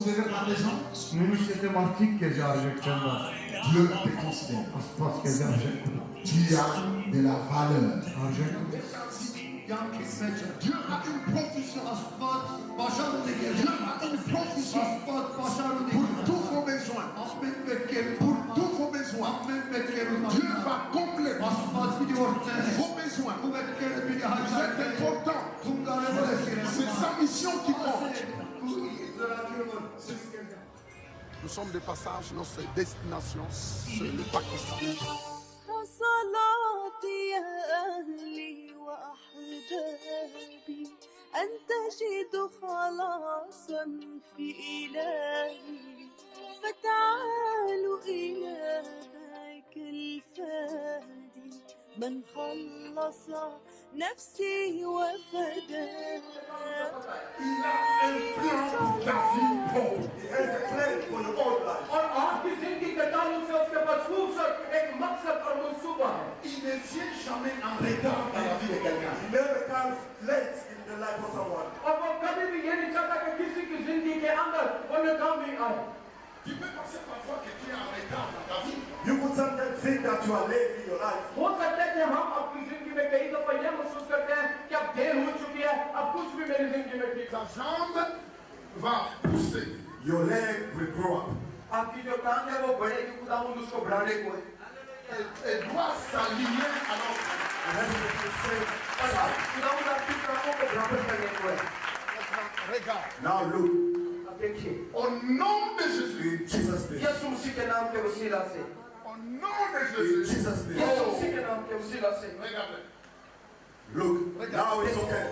par les gens. C'était marqué que j'arrive Dieu te considère. parce que j'arrive. Tu as de la valeur. Dieu a une provision Dieu a une provision pour tous vos besoins. Pour tous vos besoins. Dieu va combler vos besoins. Vous êtes important. C'est sa mission qui compte. Nous sommes de passage, notre destination, c'est le Pakistan. صلاتي يا أهلي وأحبابي أن تجدوا خلاصا في إلهي فتعالوا إلى ذاك الفادي من خلص نفسي وفداها. Il a un plan pour ta vie, Paul. He has a plan for your own life. और आपकी जिंदगी के ताल्लुक से उसके मखसूस एक मकसद और मंसूबा है. Il ne vient jamais en retard dans la vie de quelqu'un. He never comes late in the life of someone. और वो कभी भी ये नहीं चाहता कि किसी की जिंदगी के अंदर वो नाकामी आए. Tu peux penser parfois que tu es en retard dans ta vie. You could sometimes think that you are late in your life. हो सकता है कि हम अपनी जिंदगी में कई दफा ये महसूस करते हैं कि अब देर हो चुकी है, अब कुछ भी मेरी जिंदगी में ठीक. Ta jambe va pousser. Your leg will grow up. आपकी जो टांग है वो बढ़ेगी, खुदावंद उसको बढ़ाने को है. Elle doit s'aligner à l'autre. खुदावंद आपकी टांगों को बराबर करने को है. Regarde. Now look. अब देखिए. Au nom de Jésus. Jesus name. यीशु मसीह के नाम के वसीला से. Au nom de Jésus. Jesus name. यीशु मसीह के नाम के वसीला से. Regarde. Look. Now it's okay.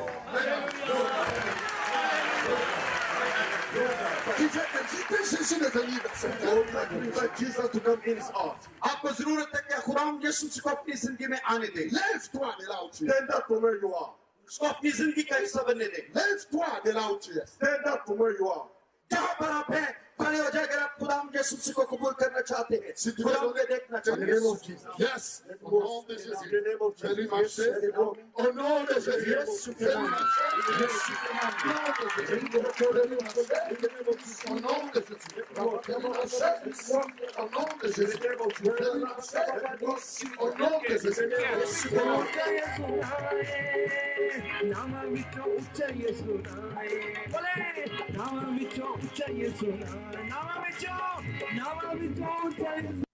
Jésus de venir dans cette terre. Invite Jesus to come in his heart. आपको जरूरत है कि खुदाम यीशु को अपनी जिंदगी में आने दे. Lève-toi de là où tu es. Stand up from where you are. उसको अपनी जिंदगी का हिस्सा बनने दे. Lève-toi de là où tu es. Stand up from where you are. जहाँ पर आप हैं खड़े हो जाए. अगर आप खुदाम यीशु को कबूल करना चाहते हैं, खुदाम को देखना चाहते हैं. Yes. Au nom de Jésus. Fais-lui marcher. Au nom de Jésus. Fais-lui marcher. Au nom de Jésus. Fais-lui marcher. Au nom de Jésus. Fais-lui marcher. Au nom de Jésus. नामा मिठो उच्चा येसु बोले नामा मिठो उच्चा येसु नामा मिठो उच्चा येसु.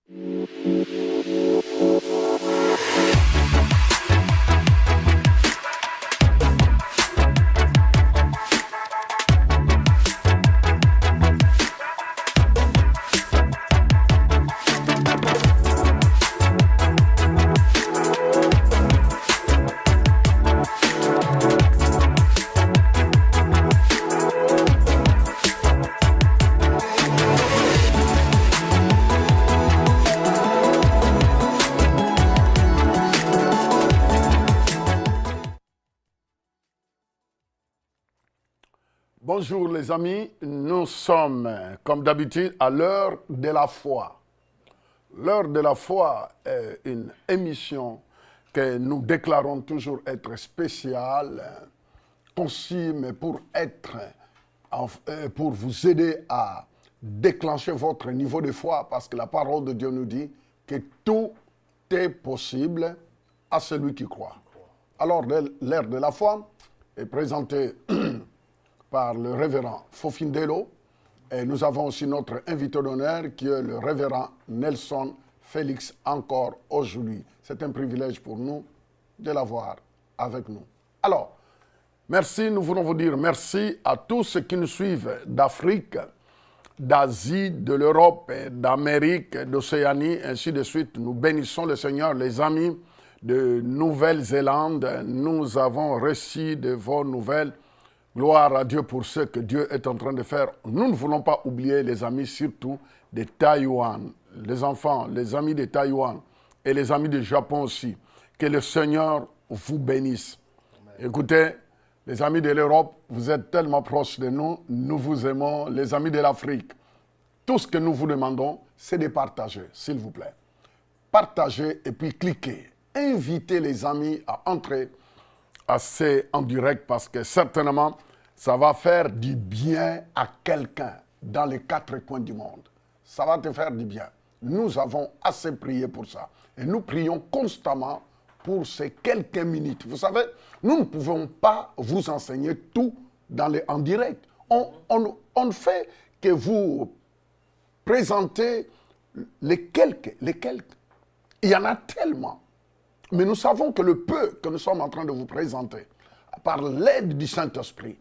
Bonjour les amis, nous sommes comme d'habitude à l'heure de la foi. L'heure de la foi est une émission que nous déclarons toujours être spéciale, conçue mais pour vous aider à déclencher votre niveau de foi, parce que la parole de Dieu nous dit que tout est possible à celui qui croit. Alors l'heure de la foi est présentée par le révérend Fofindelo, et nous avons aussi notre invité d'honneur qui est le révérend Nelson Félix encore aujourd'hui. C'est un privilège pour nous de l'avoir avec nous. Alors, merci, nous voulons vous dire merci à tous ceux qui nous suivent d'Afrique, d'Asie, de l'Europe, d'Amérique, d'Océanie, ainsi de suite. Nous bénissons le Seigneur, les amis de Nouvelle-Zélande. Nous avons reçu de vos nouvelles. Gloire à Dieu pour ce que Dieu est en train de faire. Nous ne voulons pas oublier les amis surtout de Taïwan, les enfants, les amis de Taïwan et les amis du Japon aussi. Que le Seigneur vous bénisse. Amen. Écoutez, les amis de l'Europe, vous êtes tellement proches de nous, nous vous aimons. Les amis de l'Afrique, tout ce que nous vous demandons, c'est de partager, s'il vous plaît. Partagez et puis cliquez. Invitez les amis à entrer assez en direct parce que certainement, ça va faire du bien à quelqu'un. dans les 4 coins du monde. Ça va te faire du bien. Nous avons assez prié pour ça. Et nous prions constamment pour ces quelques minutes. Vous savez, nous ne pouvons pas vous enseigner tout en direct. On ne fait que vous présenter les quelques. Il y en a tellement. Mais nous savons que le peu que nous sommes en train de vous présenter, par l'aide du Saint-Esprit,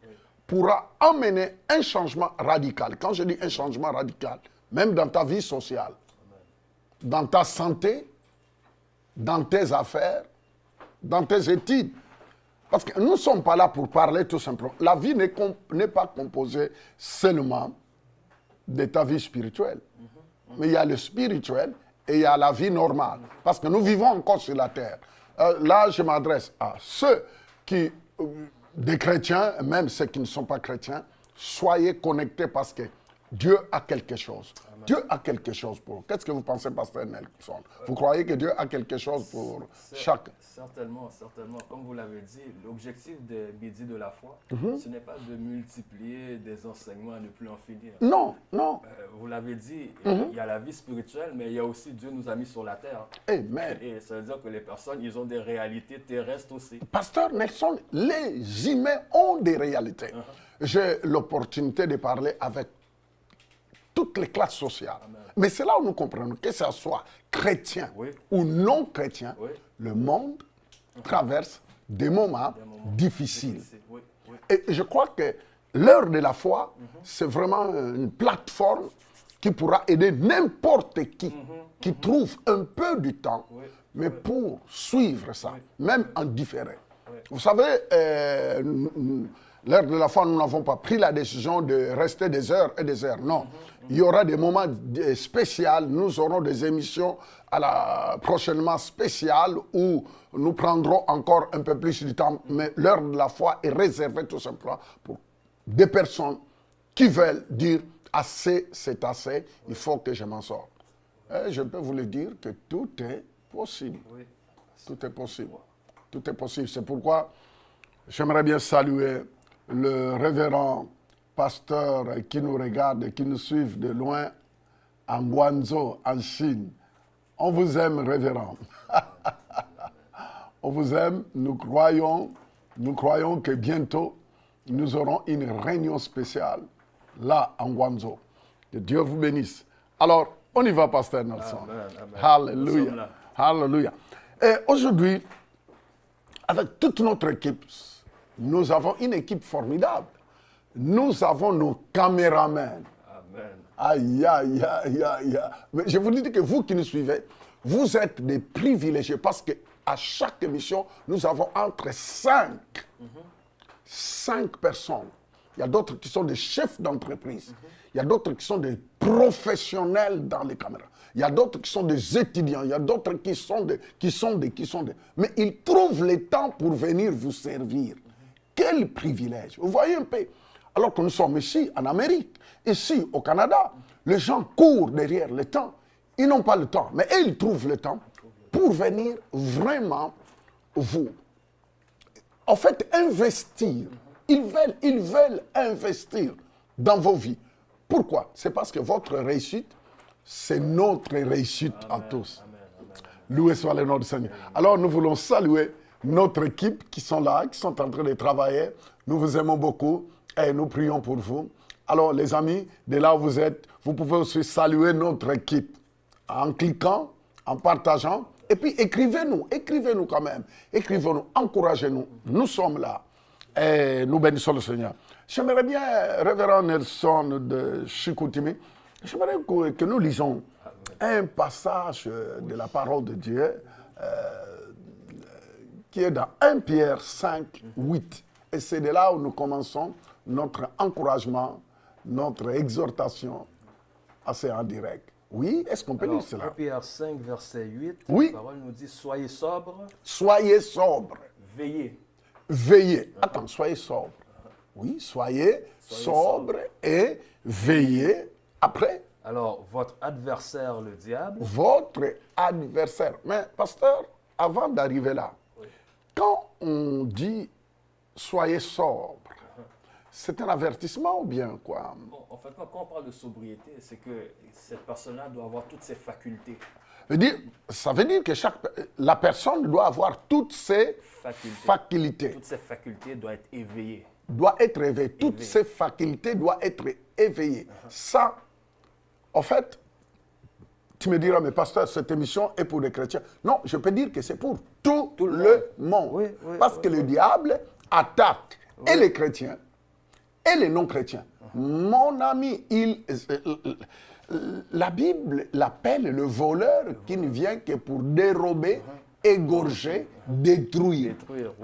pourra amener un changement radical. Quand je dis un changement radical, même dans ta vie sociale, dans ta santé, dans tes affaires, dans tes études. Parce que nous ne sommes pas là pour parler tout simplement. La vie n'est pas composée seulement de ta vie spirituelle. Mais il y a le spirituel et il y a la vie normale. Parce que nous vivons encore sur la terre. Là, je m'adresse à ceux qui, des chrétiens, même ceux qui ne sont pas chrétiens, soyez connectés parce que Dieu a quelque chose. Amen. Dieu a quelque chose pour vous. Qu'est-ce que vous pensez, Pasteur Nelson? Vous croyez que Dieu a quelque chose pour chacun? Certainement, certainement. Comme vous l'avez dit, l'objectif des Midi de la foi, ce n'est pas de multiplier des enseignements à ne plus en finir. Non, non. Vous l'avez dit, il y a la vie spirituelle, mais il y a aussi Dieu nous a mis sur la terre. Amen. Et ça veut dire que les personnes, ils ont des réalités terrestres aussi. Pasteur Nelson, les humains ont des réalités. J'ai l'opportunité de parler avec toutes les classes sociales. Amen. Mais c'est là où nous comprenons que ce soit chrétien ou non chrétien, le monde traverse des moments difficiles. Et je crois que l'heure de la foi, c'est vraiment une plateforme qui pourra aider n'importe qui trouve un peu du temps, mais pour suivre ça, même en différé. Vous savez, l'heure de la foi, nous n'avons pas pris la décision de rester des heures et des heures. Non. Il y aura des moments spéciaux. Nous aurons des émissions prochainement spéciales où nous prendrons encore un peu plus de temps. Mais l'heure de la foi est réservée tout simplement pour des personnes qui veulent dire assez, c'est assez, il faut que je m'en sorte. Et je peux vous le dire que tout est possible. Tout est possible. Tout est possible. C'est pourquoi j'aimerais bien saluer le révérend pasteur qui nous regarde et qui nous suit de loin en Guangzhou, en Chine. On vous aime, révérend. On vous aime. Nous croyons que bientôt, nous aurons une réunion spéciale là, en Guangzhou. Que Dieu vous bénisse. Alors, on y va, pasteur Nelson. Amen, amen. Alléluia. Alléluia. Et aujourd'hui, avec toute notre équipe, nous avons une équipe formidable. Nous avons nos caméramans. Amen. Aïe, aïe, aïe, aïe. Mais je vous dis que vous qui nous suivez, vous êtes des privilégiés parce qu'à chaque émission, nous avons entre 5 personnes. Il y a d'autres qui sont des chefs d'entreprise. Il y a d'autres qui sont des professionnels dans les caméras. Il y a d'autres qui sont des étudiants. Il y a d'autres qui sont des. Mais ils trouvent le temps pour venir vous servir. Quel privilège. Vous voyez un peu. Alors que nous sommes ici, en Amérique, ici, au Canada, les gens courent derrière le temps. Ils n'ont pas le temps, mais ils trouvent le temps pour venir vraiment vous, en fait, investir. Ils veulent investir dans vos vies. Pourquoi? C'est parce que votre réussite, c'est notre réussite à tous. Loué soit le nom du Seigneur. Alors, nous voulons saluer notre équipe qui sont là, qui sont en train de travailler. Nous vous aimons beaucoup et nous prions pour vous. Alors, les amis, de là où vous êtes, vous pouvez aussi saluer notre équipe en cliquant, en partageant. Et puis, écrivez-nous quand même. Écrivez-nous, encouragez-nous. Nous sommes là et nous bénissons le Seigneur. J'aimerais bien, révérend Nelson de Chicoutimi, j'aimerais que nous lisons un passage de la parole de Dieu qui est dans 1 Pierre 5, 8. Et c'est de là où nous commençons notre encouragement, notre exhortation assez en direct. Oui, est-ce qu'on peut lire cela? 1 Pierre 5, verset 8, oui. La parole nous dit « Soyez sobres. » Soyez sobres. Veillez. Veillez. Attends, soyez sobres. Oui, soyez sobres et veillez. Après? Alors, votre adversaire, le diable. Votre adversaire. Mais, pasteur, avant d'arriver là, quand on dit soyez sobre, C'est un avertissement ou bien quoi? Bon, en fait, quand on parle de sobriété, c'est que cette personne-là doit avoir toutes ses facultés. Ça veut dire que la personne doit avoir toutes ses facultés. Toutes ses facultés doivent être éveillées. Doit être éveillée. Toutes ses facultés doivent être éveillées. Ça, en fait, tu me diras, mais pasteur, cette émission est pour les chrétiens. Non, je peux dire que c'est pour tout le monde. Oui, parce que le diable attaque et les chrétiens et les non-chrétiens. Mon ami, la Bible l'appelle le voleur qui ne vient que pour dérober, égorger, détruire.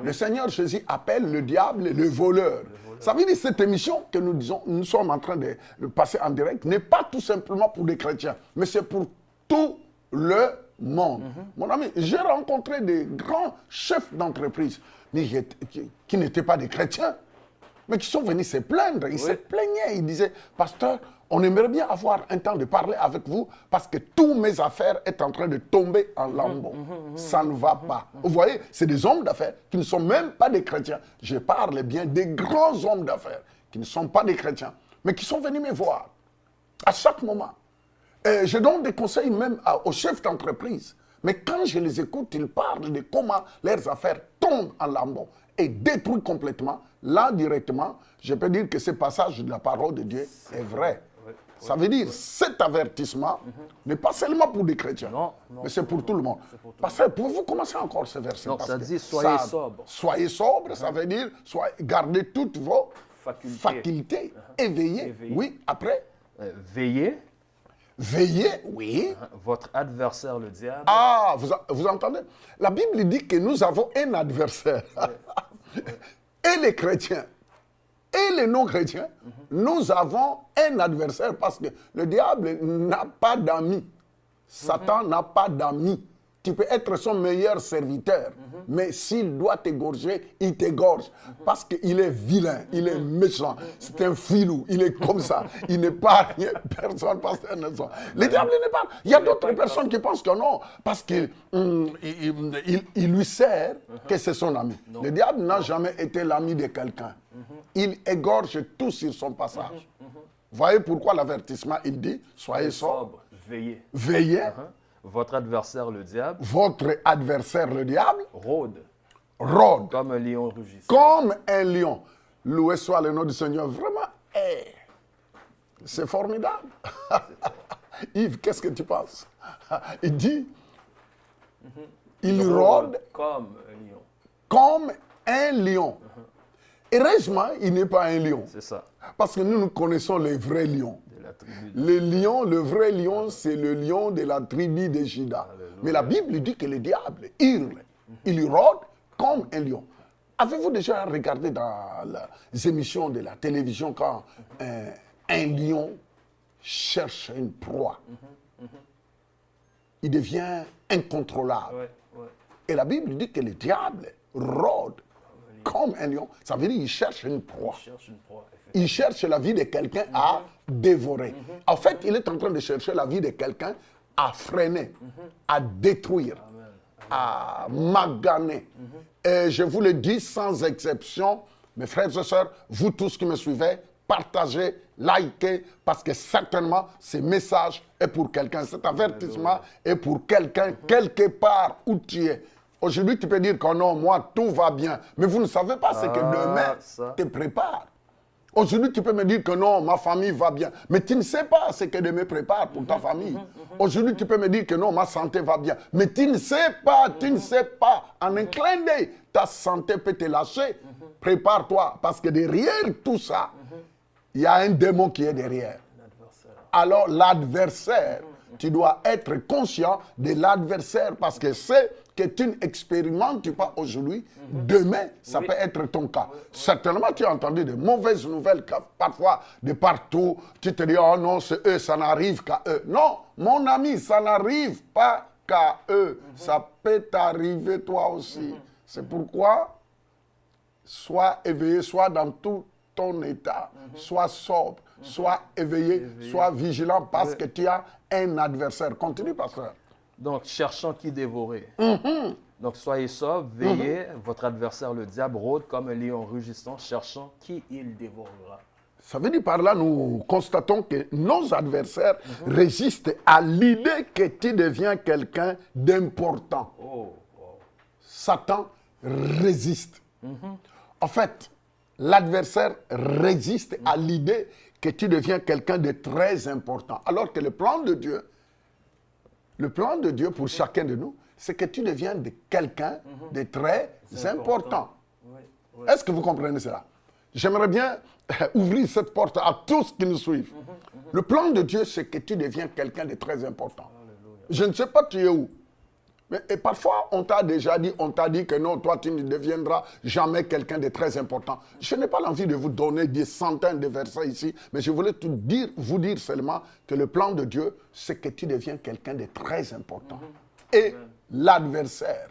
Le Seigneur Jésus appelle le diable le voleur. Ça veut dire que cette émission que nous sommes en train de passer en direct n'est pas tout simplement pour les chrétiens, mais c'est pour tout le monde. Mon ami, j'ai rencontré des grands chefs d'entreprise qui n'étaient pas des chrétiens, mais qui sont venus se plaindre. Ils se plaignaient, ils disaient, pasteur, on aimerait bien avoir un temps de parler avec vous parce que toutes mes affaires sont en train de tomber en lambeaux. Ça ne va pas. Vous voyez, c'est des hommes d'affaires qui ne sont même pas des chrétiens. Je parle bien des grands hommes d'affaires qui ne sont pas des chrétiens, mais qui sont venus me voir à chaque moment. Et je donne des conseils même aux chefs d'entreprise. Mais quand je les écoute, ils parlent de comment leurs affaires tombent en lambeaux et détruisent complètement. Là, directement, je peux dire que ce passage de la parole de Dieu est vrai. Ça veut dire cet avertissement n'est pas seulement pour les chrétiens, mais c'est pour tout le monde. Parce que pouvez-vous commencer encore ce verset? Donc ça dit soyez sobre. Soyez sobre, ça veut dire gardez toutes vos facultés. Éveillez. Oui, après. Veillez. Veillez, oui. Votre adversaire, le diable. Ah, vous entendez? La Bible dit que nous avons un adversaire. Et les chrétiens et les non-chrétiens, nous avons un adversaire parce que le diable n'a pas d'amis. Satan n'a pas d'amis. Tu peux être son meilleur serviteur, mais s'il doit t'égorger, il t'égorge. Parce qu'il est vilain, il est méchant, c'est un filou, il est comme ça. Il n'est pas rien, personne, pasteur ne sait. Le diable n'est pas. Il y a d'autres personnes qui pensent que non, parce qu'il lui sert que c'est son ami. Le diable n'a jamais été l'ami de quelqu'un. Il égorge tout sur son passage. Voyez pourquoi l'avertissement, il dit, soyez sobre. Veillez. Veillez. Votre adversaire, le diable. Votre adversaire, le diable. Rôde. Rôde. Comme un lion rugissant. Comme un lion. Loué soit le nom du Seigneur. Vraiment, c'est formidable. Yves, qu'est-ce que tu penses? Il dit, il rôde comme un lion. Comme un lion. Heureusement, il n'est pas un lion. C'est ça. Parce que nous connaissons les vrais lions. Le lion, le vrai lion, c'est le lion de la tribu de Juda. Mais la Bible dit que le diable hurle. Il rôde comme un lion. Avez-vous déjà regardé dans les émissions de la télévision quand un lion cherche une proie? Il devient incontrôlable. Et la Bible dit que le diable rôde comme un lion. Ça veut dire qu'il cherche une proie. Il cherche la vie de quelqu'un à dévorer. En fait, il est en train de chercher la vie de quelqu'un à freiner, à détruire, à maganer. Et je vous le dis sans exception, mes frères et sœurs, vous tous qui me suivez, partagez, likez, parce que certainement, ce message est pour quelqu'un. Cet avertissement est pour quelqu'un, quelque part où tu es. Aujourd'hui, tu peux dire que non, moi, tout va bien. Mais vous ne savez pas ce que demain te prépare. Aujourd'hui, tu peux me dire que non, ma famille va bien. Mais tu ne sais pas ce que demain prépare pour ta famille. Aujourd'hui, tu peux me dire que non, ma santé va bien. Mais tu ne sais pas, tu ne sais pas. En un clin d'œil, ta santé peut te lâcher. Prépare-toi. Parce que derrière tout ça, il y a un démon qui est derrière. Alors, l'adversaire, tu dois être conscient de l'adversaire parce que c'est que tu n'expérimentes pas aujourd'hui, demain, ça peut être ton cas. Certainement, tu as entendu de mauvaises nouvelles, parfois de partout. Tu te dis, oh non, c'est eux, ça n'arrive qu'à eux. Non, mon ami, ça n'arrive pas qu'à eux. Ça peut t'arriver toi aussi. C'est pourquoi, sois éveillé, sois dans tout ton état, sois sobre, sois éveillé, sois vigilant parce que tu as un adversaire. Continue, pasteur. Donc, cherchant qui dévorer. Donc, soyez sobres, veillez. Votre adversaire, le diable, rôde comme un lion rugissant, cherchant qui il dévorera. Ça veut dire par là, nous constatons que nos adversaires résistent à l'idée que tu deviens quelqu'un d'important. Oh, wow. Satan résiste. En fait, l'adversaire résiste à l'idée que tu deviens quelqu'un de très important. Alors que le plan de Dieu pour chacun de nous, c'est que tu deviens quelqu'un de très important. Oui, oui. Est-ce que vous comprenez cela? J'aimerais bien ouvrir cette porte à tous qui nous suivent. Le plan de Dieu, c'est que tu deviens quelqu'un de très important. Alléluia. Je ne sais pas tu es où. Et parfois, on t'a déjà dit, que non, toi, tu ne deviendras jamais quelqu'un de très important. Je n'ai pas l'envie de vous donner des centaines de versets ici, mais je voulais vous dire seulement que le plan de Dieu, c'est que tu deviens quelqu'un de très important. Et l'adversaire,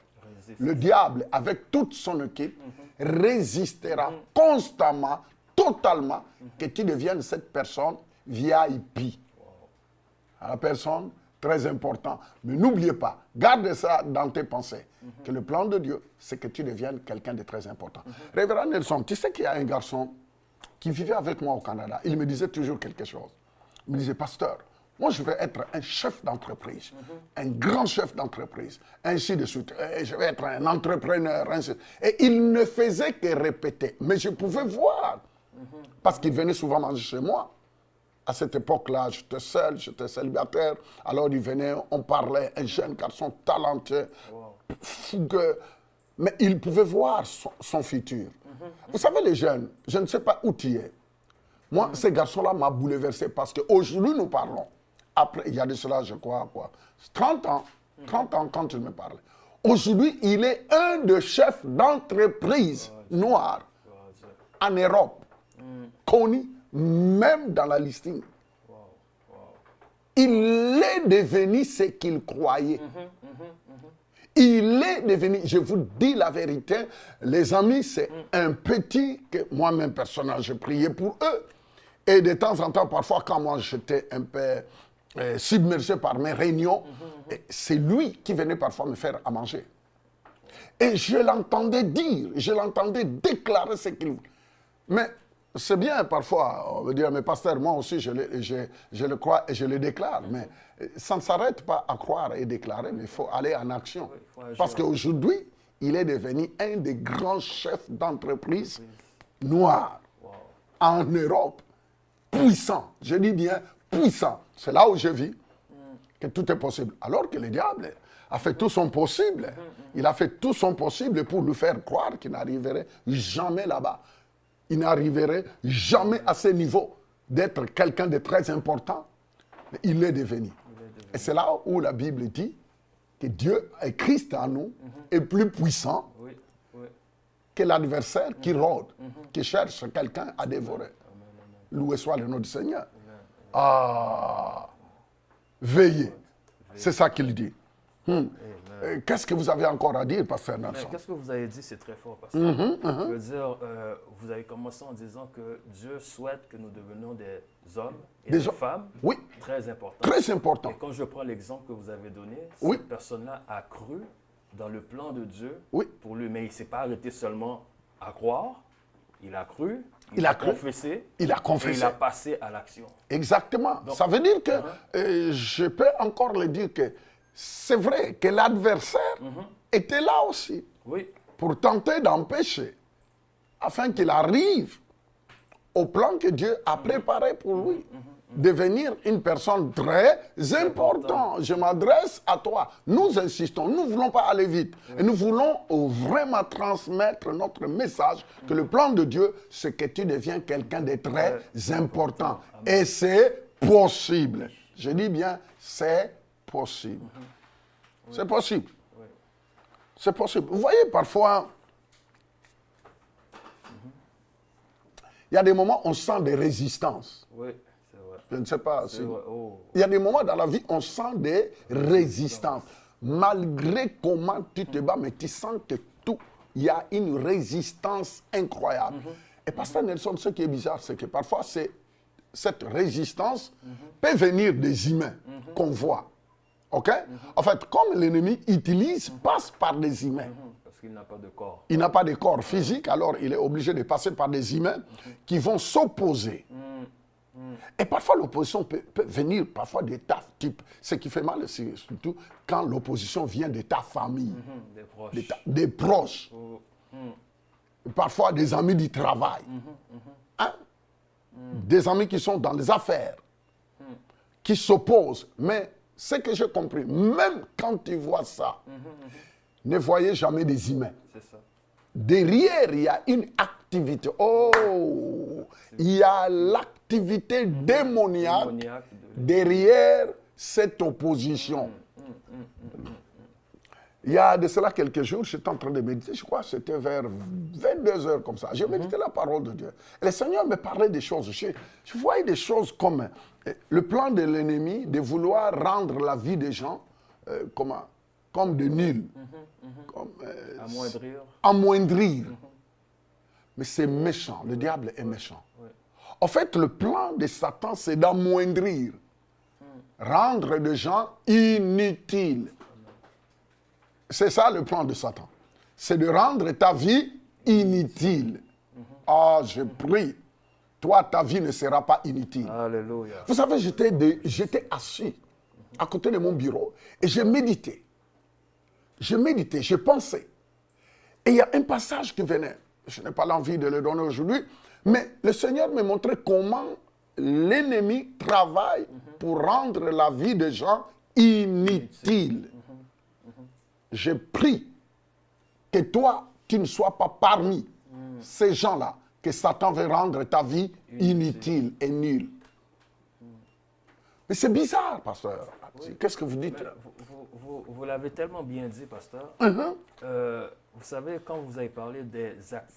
le diable, avec toute son équipe, résistera constamment, totalement, que tu deviennes cette personne VIP. La personne très important. Mais n'oubliez pas, garde ça dans tes pensées, que le plan de Dieu, c'est que tu deviennes quelqu'un de très important. Révérend Nelson, tu sais qu'il y a un garçon qui vivait avec moi au Canada. Il me disait toujours quelque chose. Il me disait, pasteur, moi je veux être un chef d'entreprise, un grand chef d'entreprise, ainsi de suite. Et je vais être un entrepreneur, ainsi. Et il ne faisait que répéter. Mais je pouvais voir, parce qu'il venait souvent manger chez moi. À cette époque-là, j'étais seul, j'étais célibataire. Alors il venait, on parlait, un jeune garçon talentueux, fougueux. Mais il pouvait voir son futur. Vous savez, les jeunes, je ne sais pas où tu es. Moi, ce garçon-là m'a bouleversé parce qu'aujourd'hui, nous parlons. Après, il y a de cela, je crois, 30 ans quand il me parlait. Aujourd'hui, il est un des chefs d'entreprise noirs en Europe, connu même dans la listing. Il est devenu ce qu'il croyait. Il est devenu, je vous dis la vérité, les amis, c'est un petit que moi-même personnellement, je priais pour eux. Et de temps en temps, parfois, quand moi j'étais un peu submergé par mes réunions, c'est lui qui venait parfois me faire à manger. Et je l'entendais dire, je l'entendais déclarer ce qu'il voulait. Mais c'est bien parfois, on veut dire, mais pasteur, moi aussi je le crois et je le déclare. Mais ça ne s'arrête pas à croire et déclarer, mais il faut aller en action. Parce qu'aujourd'hui, il est devenu un des grands chefs d'entreprise noirs en Europe. Puissant, je dis bien puissant. C'est là où je vis que tout est possible. Alors que le diable a fait tout son possible. Il a fait tout son possible pour nous faire croire qu'il n'arriverait jamais là-bas. Il n'arriverait jamais à ce niveau d'être quelqu'un de très important. Mais il est devenu. Et c'est là où la Bible dit que Dieu et Christ en nous est plus puissant que l'adversaire qui rôde, qui cherche quelqu'un à dévorer. Loué soit le nom du Seigneur. Ah, veillez. C'est ça qu'il dit. Qu'est-ce que vous avez encore à dire, pasteur Nelson? Qu'est-ce que vous avez dit, c'est très fort, pasteur. Je veux dire, vous avez commencé en disant que Dieu souhaite que nous devenions des hommes et des femmes très importants. Très importants. Et quand je prends l'exemple que vous avez donné, cette personne-là a cru dans le plan de Dieu pour lui, mais il ne s'est pas arrêté seulement à croire, il a cru, il a confessé, et il a passé à l'action. Exactement. Donc, ça veut dire que, je peux encore le dire que c'est vrai que l'adversaire était là aussi pour tenter d'empêcher, afin qu'il arrive au plan que Dieu a préparé pour lui. Devenir une personne très importante. Je m'adresse à toi. Nous insistons, nous ne voulons pas aller vite. Et nous voulons vraiment transmettre notre message que le plan de Dieu, c'est que tu deviens quelqu'un de très important. Et c'est possible. Je dis bien, c'est possible. C'est possible. C'est possible. Vous voyez, parfois, il y a des moments où on sent des résistances. Oui, c'est vrai. Je ne sais pas si... Il y a des moments dans la vie où on sent des résistances. Malgré comment tu te bats, mais tu sens que tout, il y a une résistance incroyable. Et pasteur Nelson, ce qui est bizarre, c'est que parfois, cette résistance peut venir des humains qu'on voit. OK? En fait, comme l'ennemi passe par des humains. Parce qu'il n'a pas de corps. Il n'a pas de corps physique, alors il est obligé de passer par des humains qui vont s'opposer. Et parfois, l'opposition peut venir parfois de ta type. Ce qui fait mal, c'est surtout quand l'opposition vient de ta famille, Des proches. des proches. Parfois, des amis du travail. Hein? Des amis qui sont dans les affaires, qui s'opposent. Mais ce que j'ai compris, même quand tu vois ça, ne voyez jamais des humains. C'est ça. Derrière, il y a une activité. Oh, il y a l'activité démoniaque derrière cette opposition. Il y a de cela quelques jours, j'étais en train de méditer, je crois que c'était vers 22 heures comme ça. J'ai médité la parole de Dieu. Et le Seigneur me parlait des choses. Je voyais des choses comme le plan de l'ennemi de vouloir rendre la vie des gens comme de nuls. Amoindrir. Mais c'est méchant. Le diable est méchant. En fait, le plan de Satan, c'est d'amoindrir. Rendre des gens inutiles. C'est ça le plan de Satan. C'est de rendre ta vie inutile. Ah, je prie. Toi, ta vie ne sera pas inutile. Alléluia. Vous savez, j'étais assis à côté de mon bureau et je méditais. Je pensais. Et il y a un passage qui venait. Je n'ai pas l'envie de le donner aujourd'hui, mais le Seigneur me montrait comment l'ennemi travaille pour rendre la vie des gens inutile. Je prie que toi, tu ne sois pas parmi ces gens-là, que Satan veut rendre ta vie inutile et nulle. Mais c'est bizarre, pasteur. Oui. Qu'est-ce que vous dites? Vous l'avez tellement bien dit, pasteur. Vous savez, quand vous avez parlé de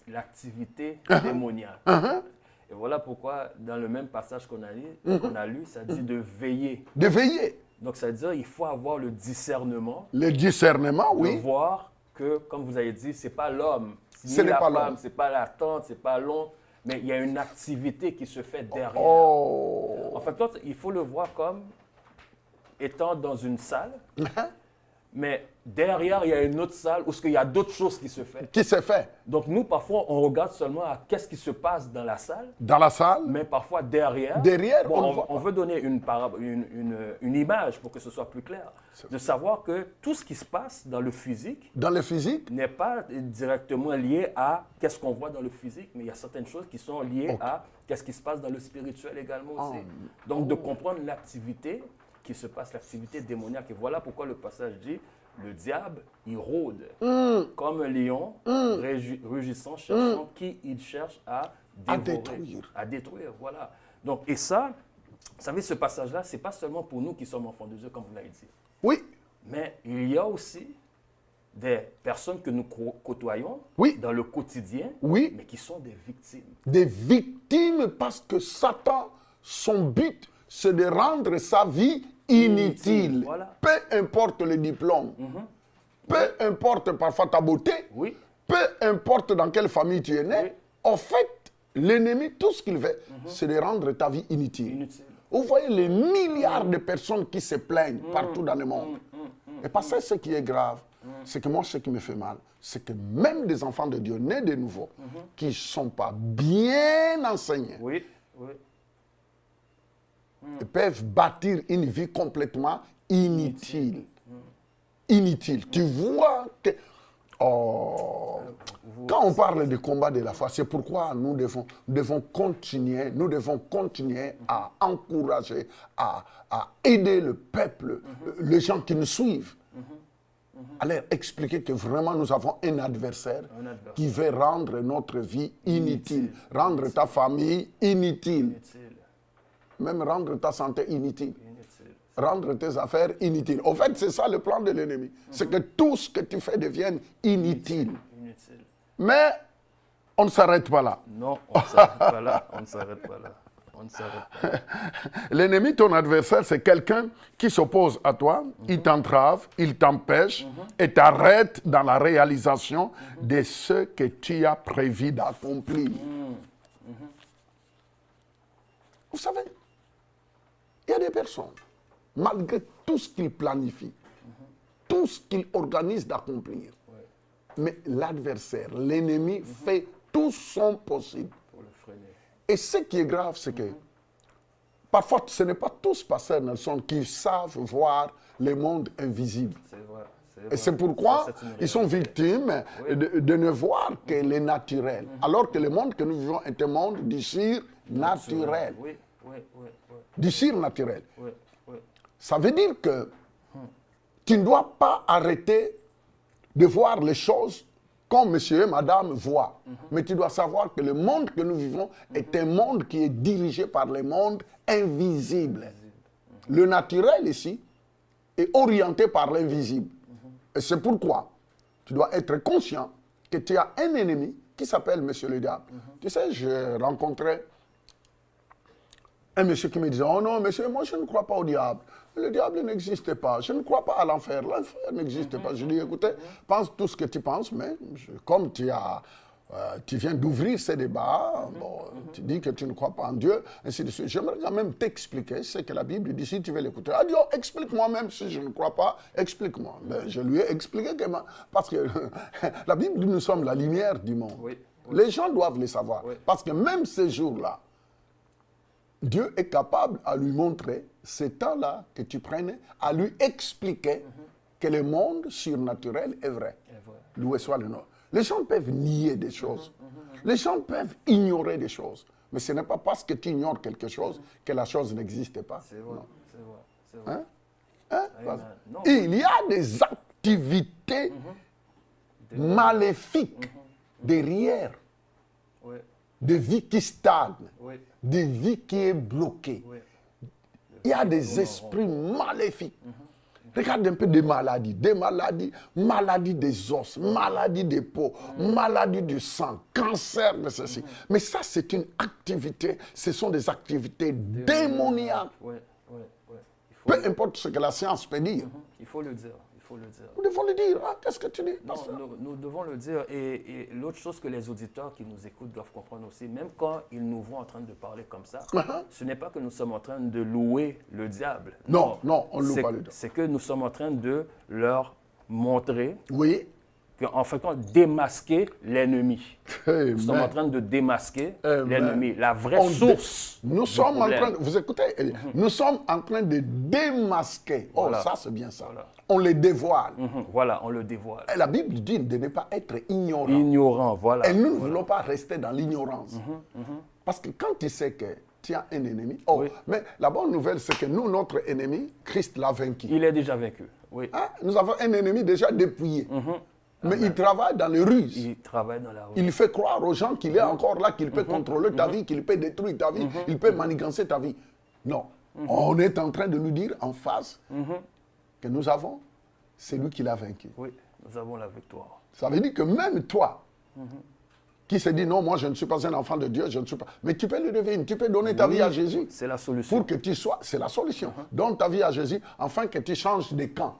l'activité démoniaque, et voilà pourquoi, dans le même passage qu'on a lu, ça dit de veiller. De veiller. Donc, ça veut dire qu'il faut avoir le discernement. Le discernement, oui. De voir que, comme vous avez dit, ce n'est pas l'homme, ce n'est pas l'homme, ce n'est pas la tante, ce n'est pas l'oncle, mais il y a une activité qui se fait derrière. En fait, il faut le voir comme étant dans une salle, mais derrière, il y a une autre salle où il y a d'autres choses qui se font. Qui se fait. Donc, nous, parfois, on regarde seulement à qu'est-ce qui se passe dans la salle. Dans la salle. Mais parfois, derrière, on veut donner une image pour que ce soit plus clair. De savoir que tout ce qui se passe dans le physique, n'est pas directement lié à qu'est-ce qu'on voit dans le physique, mais il y a certaines choses qui sont liées à qu'est-ce qui se passe dans le spirituel également aussi. Donc, de comprendre l'activité qui se passe, l'activité démoniaque. Et voilà pourquoi le passage dit, le diable, il rôde comme un lion, rugissant, cherchant qui il cherche à dévorer, à détruire. Voilà. Donc, et ça, vous savez, ce passage-là, ce n'est pas seulement pour nous qui sommes enfants de Dieu, comme vous l'avez dit. Oui. Mais il y a aussi des personnes que nous côtoyons dans le quotidien, mais qui sont des victimes. Des victimes parce que Satan, son but, c'est de rendre sa vie inutile. Voilà. Peu importe le diplôme, peu importe parfois ta beauté, peu importe dans quelle famille tu es né, en fait, l'ennemi, tout ce qu'il veut, c'est de rendre ta vie inutile. Vous voyez les milliards de personnes qui se plaignent partout dans le monde. Et parce que ce qui est grave, c'est que moi, ce qui me fait mal, c'est que même des enfants de Dieu nés de nouveau, qui ne sont pas bien enseignés, ils peuvent bâtir une vie complètement inutile. Inutile. Tu vois que... quand on parle du combat de la foi, c'est pourquoi nous devons continuer à encourager, à aider le peuple, les gens qui nous suivent, à leur expliquer que vraiment nous avons un adversaire qui veut rendre notre vie inutile, rendre ta famille inutile. Même rendre ta santé inutile. Rendre tes affaires inutiles. Au fait, c'est ça le plan de l'ennemi. C'est que tout ce que tu fais devienne inutile. Mais on ne s'arrête pas là. Non, on ne s'arrête pas là. On ne s'arrête pas là. On ne s'arrête pas. L'ennemi, ton adversaire, c'est quelqu'un qui s'oppose à toi, il t'entrave, il t'empêche et t'arrête dans la réalisation de ce que tu as prévu d'accomplir. Vous savez, il y a des personnes malgré tout ce qu'il planifie, tout ce qu'il organise d'accomplir. Mais l'adversaire, l'ennemi, fait tout son possible. Pour le freiner. Et ce qui est grave, c'est que parfois, ce n'est pas tous, Pasteur Nelson, qui savent voir les mondes invisibles. C'est vrai. Et c'est pourquoi ils sont victimes de ne voir que les naturels. Alors que le monde que nous vivons est un monde du surnaturel. Oui. Du surnaturel. Oui. Ça veut dire que tu ne dois pas arrêter de voir les choses comme monsieur et madame voient. Mais tu dois savoir que le monde que nous vivons est un monde qui est dirigé par les mondes invisibles. Le naturel ici est orienté par l'invisible. Et c'est pourquoi tu dois être conscient que tu as un ennemi qui s'appelle monsieur le diable. Tu sais, je rencontrais un monsieur qui me disait, oh non, monsieur, moi je ne crois pas au diable. Le diable n'existe pas. Je ne crois pas à l'enfer. L'enfer n'existe pas. Je dis, écoutez, pense tout ce que tu penses, mais comme tu viens d'ouvrir ces débats, tu dis que tu ne crois pas en Dieu, ainsi de suite. J'aimerais quand même t'expliquer ce que la Bible dit, si tu veux l'écouter. Ah, Dieu, explique-moi même si je ne crois pas, explique-moi. Ben, je lui ai expliqué que parce que la Bible dit, nous sommes la lumière du monde. Oui. Les gens doivent le savoir. Parce que même ces jours-là, Dieu est capable à lui montrer, ce temps-là que tu prenais, à lui expliquer que le monde surnaturel est vrai. Loué soit le nom. Les gens peuvent nier des choses. Les gens peuvent ignorer des choses. Mais ce n'est pas parce que tu ignores quelque chose que la chose n'existe pas. C'est vrai, c'est vrai. Il y a des activités maléfiques derrière. De vie qui stagne, de vie qui est bloquée. Il y a des esprits maléfiques. Regarde un peu des maladies, maladies des os, maladies des peaux, maladies du sang, cancer de ceci. Mais ça, c'est une activité, ce sont des activités démoniaques. Peu importe ce que la science peut dire. Il faut le dire. Nous devons le dire. Hein? Qu'est-ce que tu dis? Non, nous devons le dire. Et l'autre chose que les auditeurs qui nous écoutent doivent comprendre aussi, même quand ils nous voient en train de parler comme ça, ce n'est pas que nous sommes en train de louer le diable. Non, on ne loue pas le diable. C'est que nous sommes en train de leur montrer qu'en fait, on démasquer l'ennemi. Nous sommes en train de démasquer l'ennemi, la vraie source. Nous sommes en train, vous écoutez, nous sommes en train de démasquer. Oh, ça c'est bien ça. On les dévoile. Voilà, on le dévoile. Et la Bible dit de ne pas être ignorant. Ignorant, voilà. Et nous ne voulons pas rester dans l'ignorance. Parce que quand tu sais que tu as un ennemi, mais la bonne nouvelle, c'est que nous, notre ennemi, Christ l'a vaincu. Il est déjà vaincu, oui. Hein? Nous avons un ennemi déjà dépouillé. Mais il travaille dans les ruses. Il travaille dans la rue. Il fait croire aux gens qu'il est encore là, qu'il peut contrôler ta vie, qu'il peut détruire ta vie, il peut manigancer ta vie. Non. On est en train de nous dire en face que nous avons, c'est lui qui l'a vaincu. Oui, nous avons la victoire. Ça veut dire que même toi, qui se dit non, moi je ne suis pas un enfant de Dieu, je ne suis pas. Mais tu peux le devenir, tu peux donner ta vie à Jésus. C'est la solution. Pour que tu sois, c'est la solution. Donne ta vie à Jésus, afin que tu changes de camp.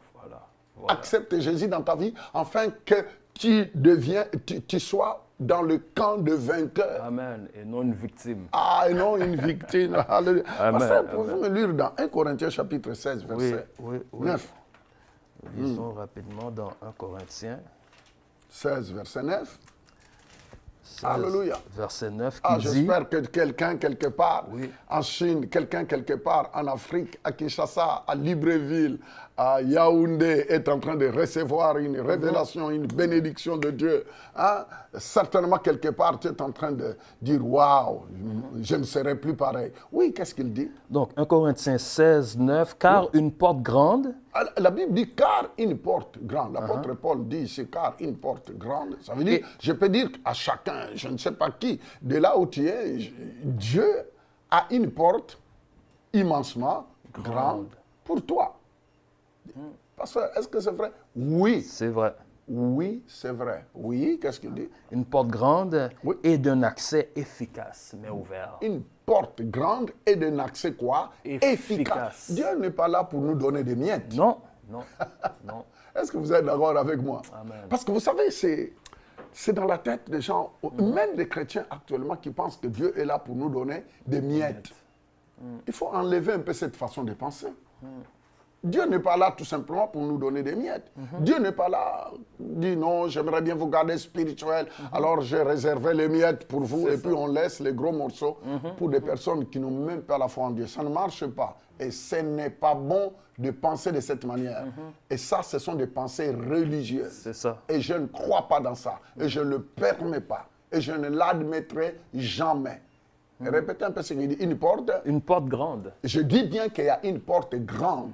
Accepte Jésus dans ta vie, afin que tu sois dans le camp de vainqueur. Amen. Et non une victime. Ah, et non une victime. Amen. Pasteur, pouvez-vous me lire dans 1 Corinthiens chapitre 16, verset 9. Nous lisons rapidement dans 1 Corinthiens 16, verset 9. Alléluia. Verset 9 qui dit... J'espère que quelqu'un quelque part en Chine, quelqu'un quelque part en Afrique, à Kinshasa, à Libreville, à Yaoundé, est en train de recevoir une révélation, une bénédiction de Dieu. Hein? Certainement, quelque part, tu es en train de dire, waouh, je ne serai plus pareil. Oui, qu'est-ce qu'il dit? Donc, 1 Corinthiens 16, 9, car une porte grande... La Bible dit car une porte grande. L'apôtre Paul dit ici car une porte grande. Ça veut dire, je peux dire à chacun, je ne sais pas qui, de là où tu es, Dieu a une porte immensement grande pour toi. Pasteur, est-ce que c'est vrai? Oui. C'est vrai. Oui, c'est vrai. Oui, qu'est-ce qu'il dit? Une porte grande et d'un accès efficace, mais ouvert. Une porte grande et d'un accès quoi? Efficace. Dieu n'est pas là pour nous donner des miettes. Non. Est-ce que vous êtes d'accord avec moi? Amen. Parce que vous savez, c'est dans la tête des gens, même des chrétiens actuellement, qui pensent que Dieu est là pour nous donner des miettes. Il faut enlever un peu cette façon de penser. Dieu n'est pas là tout simplement pour nous donner des miettes. Dieu n'est pas là, dit non, j'aimerais bien vous garder spirituel, alors j'ai réservé les miettes pour vous et puis on laisse les gros morceaux pour des personnes qui n'ont même pas la foi en Dieu. Ça ne marche pas et ce n'est pas bon de penser de cette manière. Et ça, ce sont des pensées religieuses. C'est ça. Et je ne crois pas dans ça et je ne le permets pas et je ne l'admettrai jamais. Répétez un peu ce qu'il dit. Une porte. Une porte grande. Je dis bien qu'il y a une porte grande.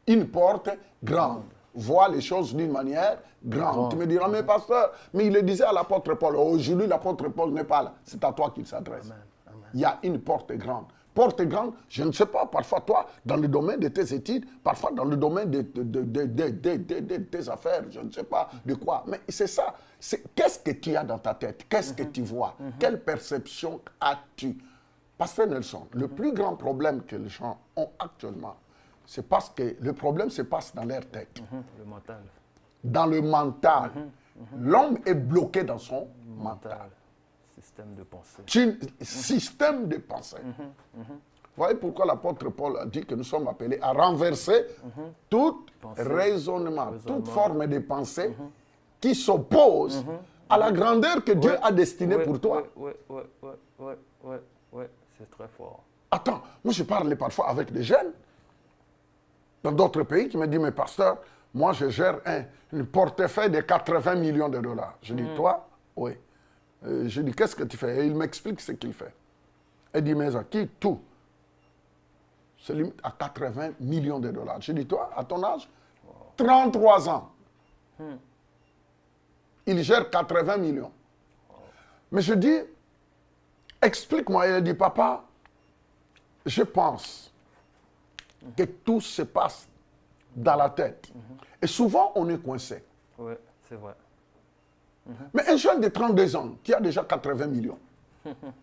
Une porte grande. Voit les choses d'une manière grande. Tu me diras, mais pasteur, mais il le disait à l'apôtre Paul. Aujourd'hui, l'apôtre Paul n'est pas là. C'est à toi qu'il s'adresse. Il y a une porte grande. Porte grande, je ne sais pas, parfois toi, dans le domaine de tes études, parfois dans le domaine de tes affaires, je ne sais pas de quoi. Mais c'est ça. Qu'est-ce que tu as dans ta tête? Qu'est-ce que tu vois? Quelle perception as-tu? Pasteur Nelson, le plus grand problème que les gens ont actuellement, c'est parce que le problème se passe dans leur tête. Le mental. Dans le mental. L'homme est bloqué dans son mental. Système de pensée. Système de pensée. Vous voyez pourquoi l'apôtre Paul a dit que nous sommes appelés à renverser tout raisonnement, toute forme de pensée qui s'oppose à la grandeur que Dieu a destinée pour toi. Oui, c'est très fort. Attends, moi je parle parfois avec des jeunes dans d'autres pays qui me disent, mais pasteur, moi je gère un portefeuille de 80 millions de dollars. Je dis, toi? Oui. Je dis, qu'est-ce que tu fais? Et il m'explique ce qu'il fait. Il dit, mais à qui tout se limite à 80 millions de dollars. Je dis, toi, à ton âge, 33 ans, il gère 80 millions. Mais je dis, explique-moi. Il dit, papa, je pense que tout se passe dans la tête. Et souvent, on est coincé. Oui, c'est vrai. Mais un jeune de 32 ans qui a déjà 80 millions,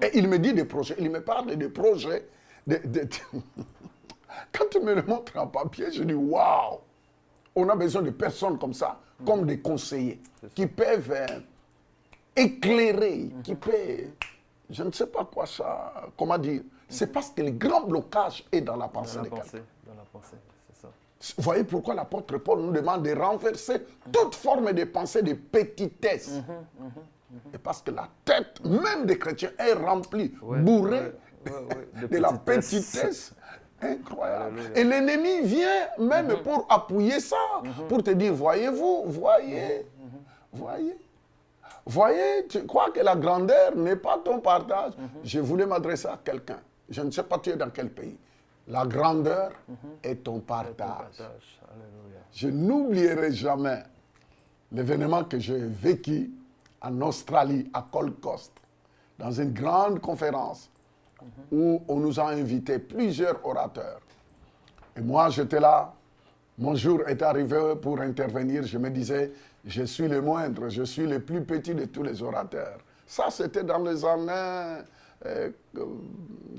et il me dit des projets, il me parle des projets. Quand tu me le montres en papier, je dis waouh! On a besoin de personnes comme ça, comme des conseillers, qui peuvent éclairer, qui peuvent. Je ne sais pas quoi ça. Comment dire? C'est parce que le grand blocage est dans la pensée de quelqu'un. Dans la pensée, c'est ça. Vous voyez pourquoi l'apôtre Paul nous demande de renverser toute forme de pensée de petitesse. Et parce que la tête même des chrétiens est remplie, bourrée de la petitesse. Incroyable. Et l'ennemi vient même pour appuyer ça, pour te dire, voyez-vous, voyez, tu crois que la grandeur n'est pas ton partage. Je voulais m'adresser à quelqu'un. Je ne sais pas tu es dans quel pays. La grandeur est ton partage. Je n'oublierai jamais l'événement que j'ai vécu en Australie, à Gold Coast, dans une grande conférence où on nous a invités plusieurs orateurs. Et moi, j'étais là. Mon jour est arrivé pour intervenir. Je me disais, je suis le moindre, je suis le plus petit de tous les orateurs. Ça, c'était dans les années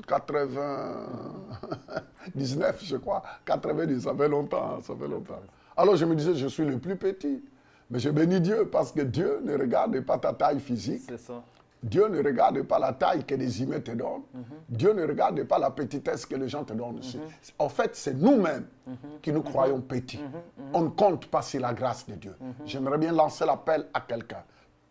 99, je crois. 90, ça fait longtemps, Alors, je me disais, je suis le plus petit. Mais je bénis Dieu parce que Dieu ne regarde pas ta taille physique. C'est ça. Dieu ne regarde pas la taille que les humains te donnent. Dieu ne regarde pas la petitesse que les gens te donnent aussi. En fait, c'est nous-mêmes qui nous croyons petits. On ne compte pas sur la grâce de Dieu. J'aimerais bien lancer l'appel à quelqu'un.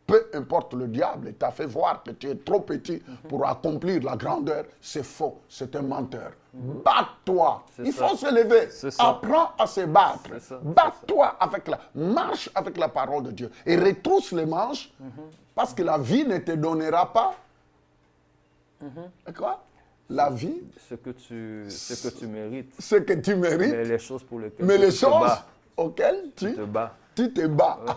Peu importe le diable t'a fait voir que tu es trop petit pour accomplir la grandeur, c'est faux, c'est un menteur. Bats-toi, il faut se lever, apprends à se battre. Bats-toi marche avec la parole de Dieu et retrousse les manches parce que la vie ne te donnera pas. Quoi? La vie. Ce que tu mérites. Ce que tu mérites. Mais les choses pour lesquelles auxquelles tu te bats. Ouais.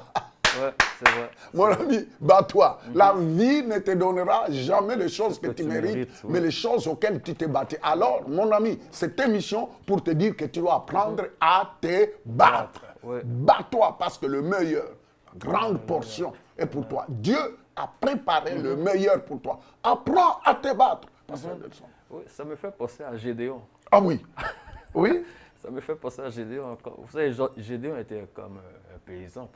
Ouais, c'est vrai. Mon ami, bats-toi. La vie ne te donnera jamais les choses que tu mérites, mais les choses auxquelles tu t'es battu. Alors, mon ami, cette émission pour te dire que tu dois apprendre à te battre. Bats-toi parce que le meilleur, la grande portion est pour toi. Dieu a préparé le meilleur pour toi. Apprends à te battre. Oui, ça me fait penser à Gédéon. Ah oui. Oui. Ça me fait penser à Gédéon. Vous savez, Gédéon était comme un paysan.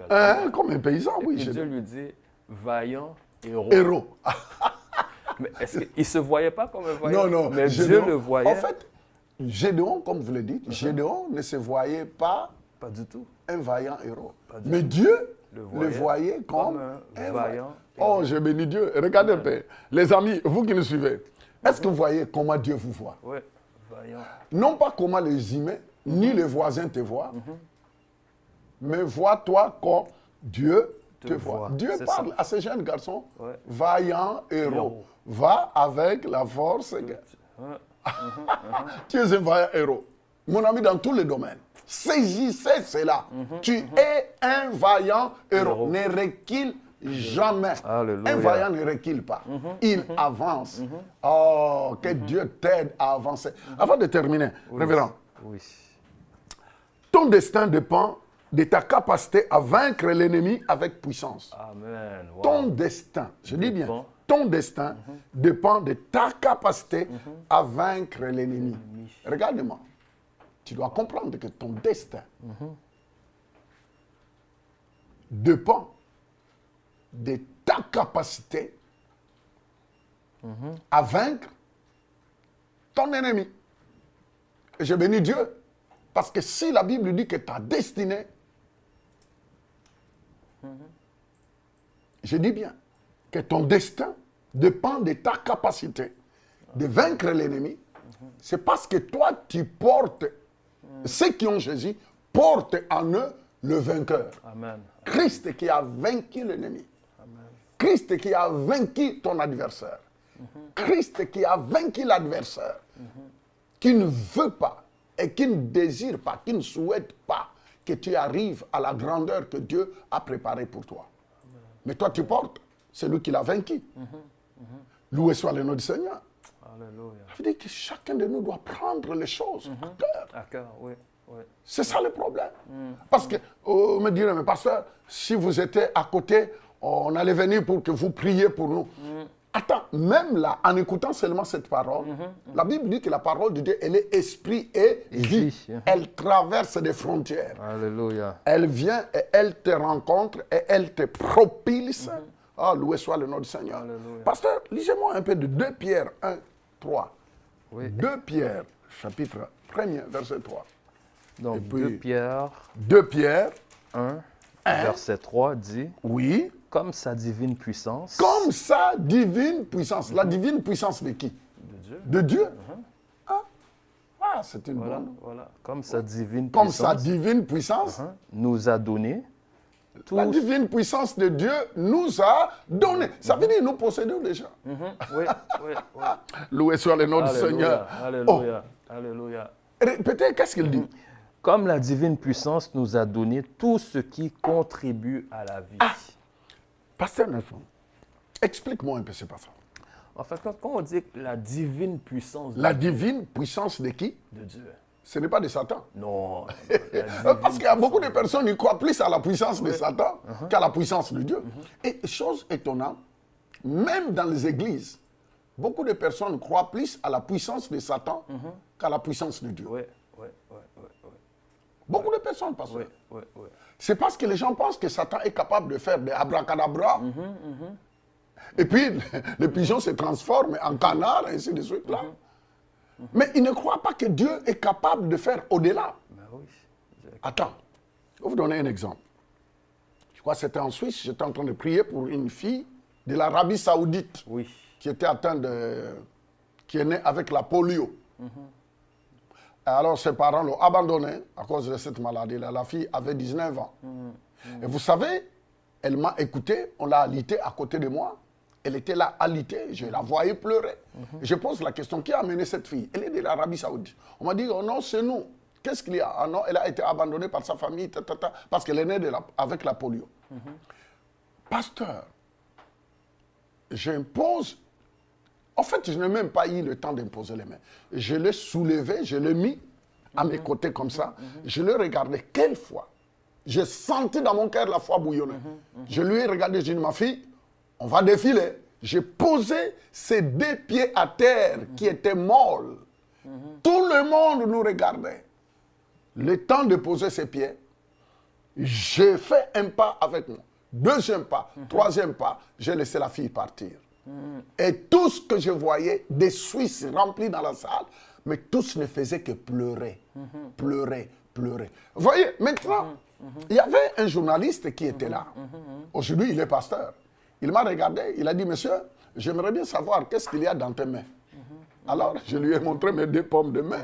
Comme un paysan, oui. Et Dieu lui dit, vaillant héros. Héros. Mais est-ce qu'il ne se voyait pas comme un vaillant? Non. Mais Dieu le voyait. En fait, Gédéon, comme vous le dites, Gédéon ne se voyait pas, du tout un vaillant héros. Mais Dieu le voyait comme un vaillant héros. Oh, je bénis Dieu. Regardez un peu. Les amis, vous qui nous suivez, est-ce que vous voyez comment Dieu vous voit? Oui, vaillant. Non pas comment les humains, ni les voisins te voient, mais vois-toi comme Dieu te voit. Dieu parle à ces jeunes garçons, vaillant héros. Va avec la force. Tu es un vaillant héros. Mon ami, dans tous les domaines. Saisissez cela. Tu es un vaillant héros. Ne recule jamais. Alléluia. Un vaillant ne recule pas. Il avance. Oh, que Dieu t'aide à avancer. Avant de terminer, révérend, ton destin dépend de ta capacité à vaincre l'ennemi avec puissance. Amen. Wow. Ton destin, je dis bien, ton destin dépend de ta capacité à vaincre l'ennemi. Regarde-moi. Tu dois comprendre que ton destin dépend de ta capacité à vaincre ton ennemi. Et je bénis Dieu, parce que si la Bible dit que ta destinée, je dis bien, que ton destin dépend de ta capacité de vaincre l'ennemi, c'est parce que toi, tu portes, ceux qui ont Jésus, portent en eux le vainqueur. Amen. Christ qui a vaincu l'ennemi. Christ qui a vaincu ton adversaire. Christ qui a vaincu l'adversaire. Qui ne veut pas et qui ne désire pas, qui ne souhaite pas que tu arrives à la grandeur que Dieu a préparée pour toi. Mais toi, tu portes celui qui l'a vaincu. Loué soit le nom du Seigneur. Alléluia. Ça veut dire que chacun de nous doit prendre les choses à cœur. À cœur, oui. C'est ça le problème. Parce que, on me dirait, mais pasteur, si vous étiez à côté, on allait venir pour que vous priez pour nous. Attends, même là, en écoutant seulement cette parole, la Bible dit que la parole de Dieu, elle est esprit et vie. Elle traverse des frontières. Alléluia. Elle vient et elle te rencontre et elle te propulse. Ah, loué soit le nom du Seigneur. Alléluia. Pasteur, lisez-moi un peu de 2 Pierre 1, 3. Oui. 2 Pierre, chapitre 1er, verset 3. Donc, Et puis, 2 Pierre 1, verset 3 dit, oui, comme sa divine puissance. Comme sa divine puissance. La divine puissance de qui? De Dieu. De Dieu. Ah, c'est une bonne. Voilà. Comme sa divine Comme puissance. sa divine puissance. Nous a donné. La divine puissance de Dieu nous a donné. Ça veut dire nous possédons déjà. Oui. Loué soit le nom du Seigneur. Alléluia. Alléluia. Répétez, qu'est-ce qu'il dit? Comme la divine puissance nous a donné tout ce qui contribue à la vie. Pasteur Nelson, explique-moi un peu ce passage. En fait, quand on dit la divine puissance La divine puissance de qui? de Dieu. Ce n'est pas de Satan. Non. Parce qu'il y a beaucoup de personnes qui croient plus à la puissance de Satan qu'à la puissance de Dieu. Et chose étonnante, même dans les églises, beaucoup de personnes croient plus à la puissance de Satan qu'à la puissance de Dieu. Oui. Beaucoup de personnes pensent. Oui. C'est parce que les gens pensent que Satan est capable de faire des abracadabra. Et puis, les pigeons se transforment en canards, et ainsi de suite. Là. Mais ils ne croient pas que Dieu est capable de faire au-delà. Attends, je vais vous donner un exemple. Je crois que c'était en Suisse, j'étais en train de prier pour une fille de l'Arabie Saoudite qui était atteinte qui est née avec la polio. Alors ses parents l'ont abandonnée à cause de cette maladie-là. La fille avait 19 ans. Et vous savez, elle m'a écouté, on l'a alité à côté de moi. Elle était là alitée, je la voyais pleurer. Et je pose la question, qui a amené cette fille? Elle est de l'Arabie Saoudite. On m'a dit, oh non, c'est nous. Qu'est-ce qu'il y a? Ah non, elle a été abandonnée par sa famille, parce qu'elle est née avec la polio. Pasteur, j'impose. En fait, je n'ai même pas eu le temps d'imposer les mains. Je l'ai soulevé, je l'ai mis à mes côtés comme ça. Je l'ai regardé. Quelle foi? J'ai senti dans mon cœur la foi bouillonner. Je lui ai regardé, j'ai dit, ma fille, on va défiler. J'ai posé ses 2 pieds à terre qui étaient molles. Tout le monde nous regardait. Le temps de poser ses pieds, j'ai fait un pas avec moi. 2e pas, 3e pas, j'ai laissé la fille partir. Et tout ce que je voyais, des Suisses remplis dans la salle, mais tous ne faisaient que pleurer, pleurer, pleurer. Vous voyez, maintenant, il y avait un journaliste qui était là. Aujourd'hui, il est pasteur. Il m'a regardé, il a dit, monsieur, j'aimerais bien savoir qu'est-ce qu'il y a dans tes mains. Alors, je lui ai montré mes 2 pommes de main.